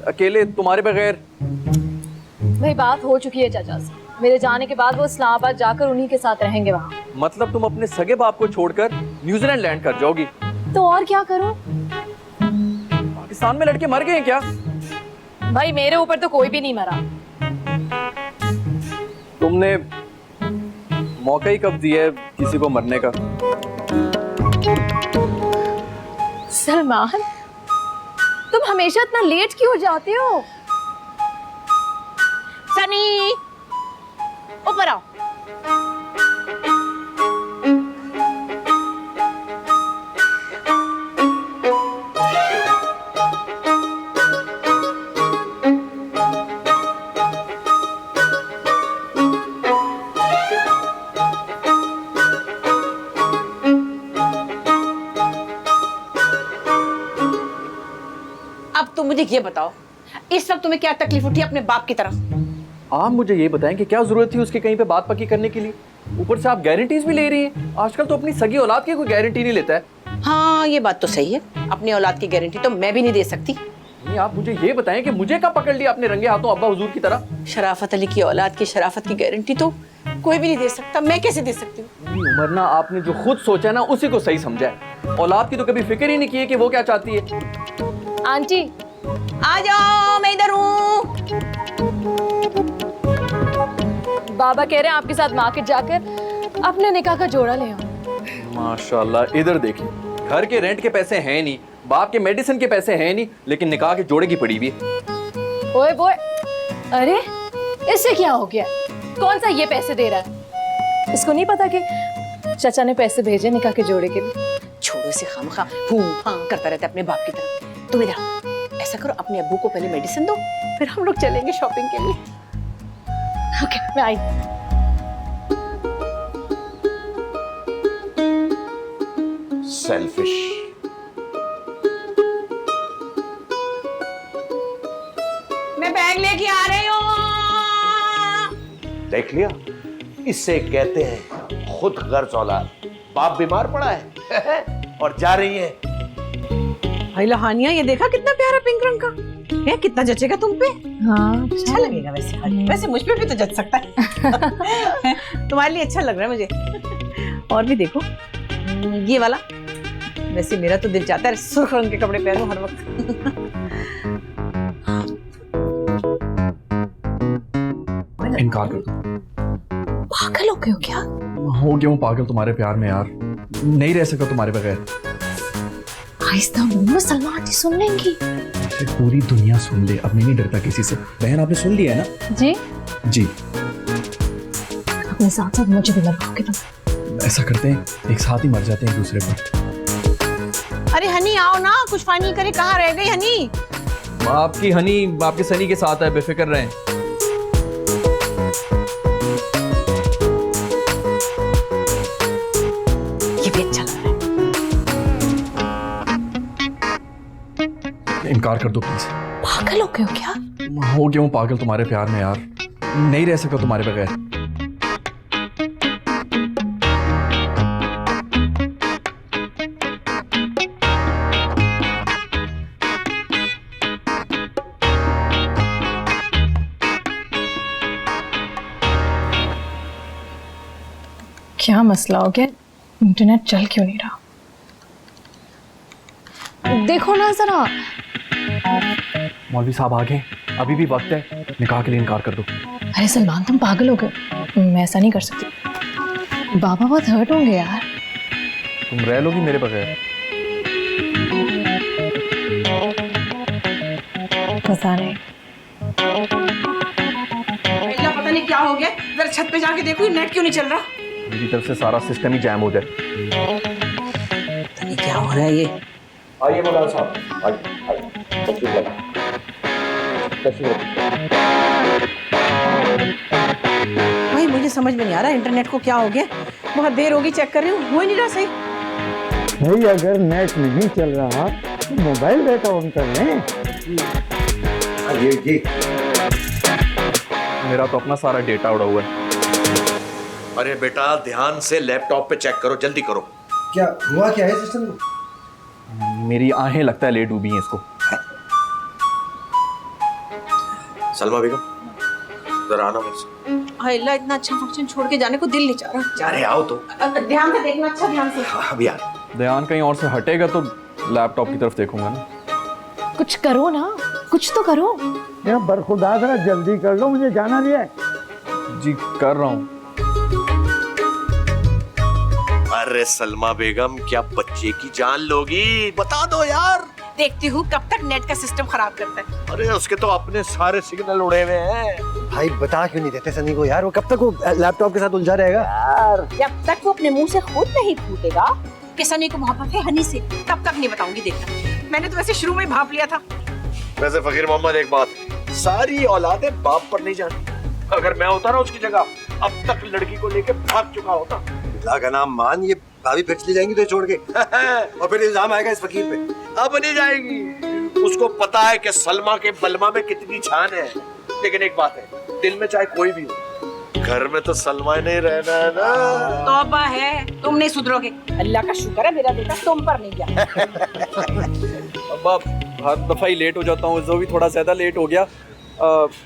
अकेले तुम्हारे बगैर? भाई बात हो चुकी है चाचा से, मेरे जाने के बाद वो इस्लामाबाद जाकर उन्हीं के साथ रहेंगे वहाँ। मतलब तुम अपने सगे बाप को छोड़कर न्यूजीलैंड लैंड कर जाओगी? तो और क्या करूँ? पाकिस्तान में लड़के मर गए हैं क्या? भाई मेरे ऊपर तो कोई भी नहीं मरा। तुमने मौका ही कब दिया है किसी को मरने का? सलमान तुम हमेशा इतना लेट क्यों हो जाते हो? सनी ऊपर आओ। अब तुम मुझे ये बताओ, इस वक्त तुम्हें क्या तकलीफ उठी अपने बाप की तरफ? आप मुझे ये बताएं कि क्या जरूरत थी उसके कहीं पे बात पक्की करने के लिए? ऊपर से आप गारंटीज भी ले रही हैं। आजकल तो अपनी सगी औलाद की कोई गारंटी नहीं लेता है। हाँ ये बात तो सही है, अपनी औलाद की गारंटी तो मैं भी नहीं दे सकती। नहीं आप मुझे ये बताएं कि मुझे कब पकड़ लिया आपने रंगे हाथों अब्बा हुजूर की तरह? शराफत अली की औलाद की शराफत की गारंटी तो कोई भी नहीं दे सकता, मैं कैसे दे सकती हूँ? उमर ना आपने जो खुद सोचा ना उसी को सही समझा है। औलाद की तो कभी फिक्र ही नहीं की है कि वो क्या चाहती है। आंटी आ जाओ, मैं इधर हूँ। बाबा कह रहे हैं आपके साथ मार्केट जाकर अपने निकाह का जोड़ा ले आओ। माशाल्लाह, इधर देखिए, घर के रेंट के पैसे हैं नहीं, बाप के मेडिसिन के पैसे हैं नहीं, लेकिन निकाह के जोड़े की पड़ी हुई है। ओए बोए, अरे इससे क्या हो गया? कौन सा ये पैसे दे रहा है? इसको नहीं पता कि चाचा ने पैसे भेजे निकाह के जोड़े के लिए? छोड़ो इसे, खामखा फू फां करता रहता है अपने बाप की तरफ। तुम इधर ऐसा करो, अपने अब्बू को पहले मेडिसिन दो, फिर हम लोग चलेंगे शॉपिंग के लिए। ओके मैं आई। सेल्फिश। मैं बैग लेके आ रही हूँ। देख लिया, इससे कहते हैं खुद गर्ज औलाद, बाप बीमार पड़ा है और जा रही है। भाई लहानिया, ये देखा कितना प्यारा पिंक रंग का है, कितना जचेगा तुम पे। हाँ अच्छा लगेगा वैसे खाली, वैसे मुझ पे भी तो जच सकता है। तुम्हारे लिए अच्छा लग रहा है मुझे। और भी देखो ये वाला, वैसे मेरा तो दिल चाहता है सुर्ख रंग के कपड़े पहनूं हर वक्त। इनकार कर दो। पागल हो गए हो क्या? हो गया हूँ पागल तुम्हारे प्यार में यार, नहीं रह सका तुम्हारे बगैर। आहिस्ता बोलो, सलमा आंटी सुन लेंगी। ये पूरी दुनिया सुन ले, अब मैं नहीं डरता किसी से। बहन आपने सुन लिया है ना? जी जी। अपने साथ साथ मुझे भी लगाओगे तुम? ऐसा करते हैं, एक साथ ही मर जाते हैं एक दूसरे पर। अरे हनी आओ ना, कुछ फाइनल करे, कहाँ रह गई हनी? आपकी हनी आपके सनी के साथ है, बेफिक्र रहें। ये भी अच्छा लग रहा है। इनकार कर दो प्लीज। पागल हो गए हो क्या? हो गया हूँ पागल तुम्हारे प्यार में यार, नहीं रह सका तुम्हारे बगैर। क्या मसला हो गया? इंटरनेट चल क्यों नहीं रहा? देखो ना जरा। मौलवी साहब आ गए, अभी भी वक्त है, निकाह के लिए इनकार कर दो। अरे सलमान तुम पागल हो गए, मैं ऐसा नहीं कर सकती। बाबा बहुत हर्ट होंगे यार। तुम रह लोगी मेरे बगैर? पता नहीं। पता नहीं क्या हो गया, जरा छत पे जाके देखो नेट क्यों नहीं चल रहा। मेरी तरफ से सारा सिस्टम ही जैम हो जाए। पता नहीं क्या हो रहा है ये। आइए मौलाना साहब, आइए तशरीफ रखिए। भाई मुझे समझ में नहीं आ रहा इंटरनेट को क्या हो गया, बहुत देर होगी चेक कर रही हूँ, हो ही नहीं रहा सही। भाई अगर नेट नहीं चल रहा तो मोबाइल डेटा ऑन कर लें। जी मेरा तो अपना सारा डेटा उड़ा हुआ है। अरे बेटा ध्यान से लैपटॉप पे चेक करो, जल्दी करो। क्या हुआ, क्या है सिस्टम में? मेरी आहें लगता है ले डूबी हैं इसको। सलमा बेगम जरा आना मेरे से। हाय अल्लाह, इतना अच्छा फंक्शन छोड़ के जाने को दिल नहीं चाह रहा। अरे आओ तो। ध्यान से देखना, अच्छा ध्यान से। अभी आ। ध्यान कहीं और से हटेगा तो लैपटॉप की तरफ देखूंगा ना। कुछ करो ना, कुछ तो करो। यार बरखुदा जरा जल्दी कर लो, मुझे जाना भी है। जी कर रहा हूँ। अरे सलमा बेगम क्या बच्चे की जान लोगी, बता दो यार। देखती हूँ कब तक नेट का सिस्टम खराब करता है। अरे उसके तो अपने सारे सिग्नल उड़े हुए हैं। भाई बता क्यों नहीं देते सनी को यार, वो कब तक वो लैपटॉप के साथ उलझा रहेगा यार। जब तक वो अपने मुंह से खुद नहीं फूटेगा कि सनी को मोहब्बत है हनी से, तब तक नहीं बताऊंगी। देखना, मैंने तो वैसे शुरू में भाप लिया था। वैसे फकीर मोहम्मद एक बात, सारी औलादें बाप पर नहीं जाती। अगर मैं होता ना उसकी जगह, अब तक लड़की को लेके भाग चुका होता। अल्लाह का नाम मान, ये भाभी फिर चली जाएंगी तो छोड़ के और फिर इल्जाम आएगा इस फकीर पे। अब नहीं जाएगी, उसको पता है कि सलमा के बलमा में कितनी जान है। लेकिन एक बात है, दिल में चाहे कोई भी हो, घर में तो सलमा नहीं रहना है ना। तौबा है, तुम नहीं सुधरोगे। अल्लाह का शुक्र है मेरा बेटा तुम पर नहीं गया। अब हर दफा ही लेट हो जाता हूँ, जो भी थोड़ा ज्यादा लेट हो गया।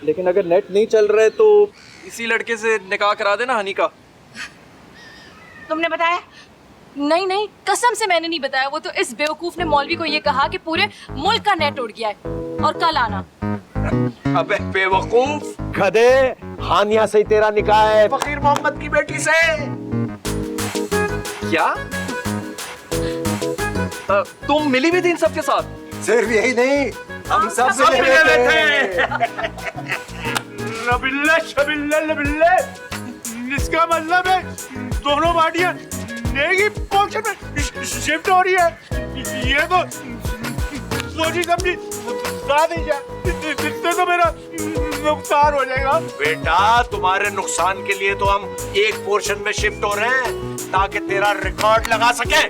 लेकिन अगर नेट नहीं चल रहा है तो इसी लड़के से निकाह करा देना हनी का। तुमने बताया? नहीं नहीं, कसम से मैंने नहीं बताया। वो तो इस बेवकूफ ने मौलवी को ये कहा कि पूरे मुल्क का नेट उड़ गया है और कल आना। अबे बेवकूफ गधे, हानिया से तेरा निकाह है फकीर मोहम्मद की बेटी से। क्या तुम मिली भी थी इन सबके साथ? सिर्फ यही नहीं, हम सब मिले थे। नबिल्ला शबिल्ला लबिल्ला, इसका मतलब है दोनों पार्टियां नेगी पोर्शन में शिफ्ट हो रही है। ये तो सोची समझी बात ही जा, इससे तो मेरा नुकसान हो जाएगा। बेटा तुम्हारे नुकसान के लिए तो हम एक पोर्शन में शिफ्ट हो रहे हैं ताकि तेरा रिकॉर्ड लगा सके।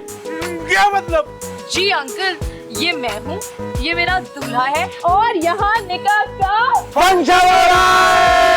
क्या मतलब? जी अंकल, ये मैं हूँ, ये मेरा दूल्हा है और यहाँ निकाह का फंक्शन हो रहा है।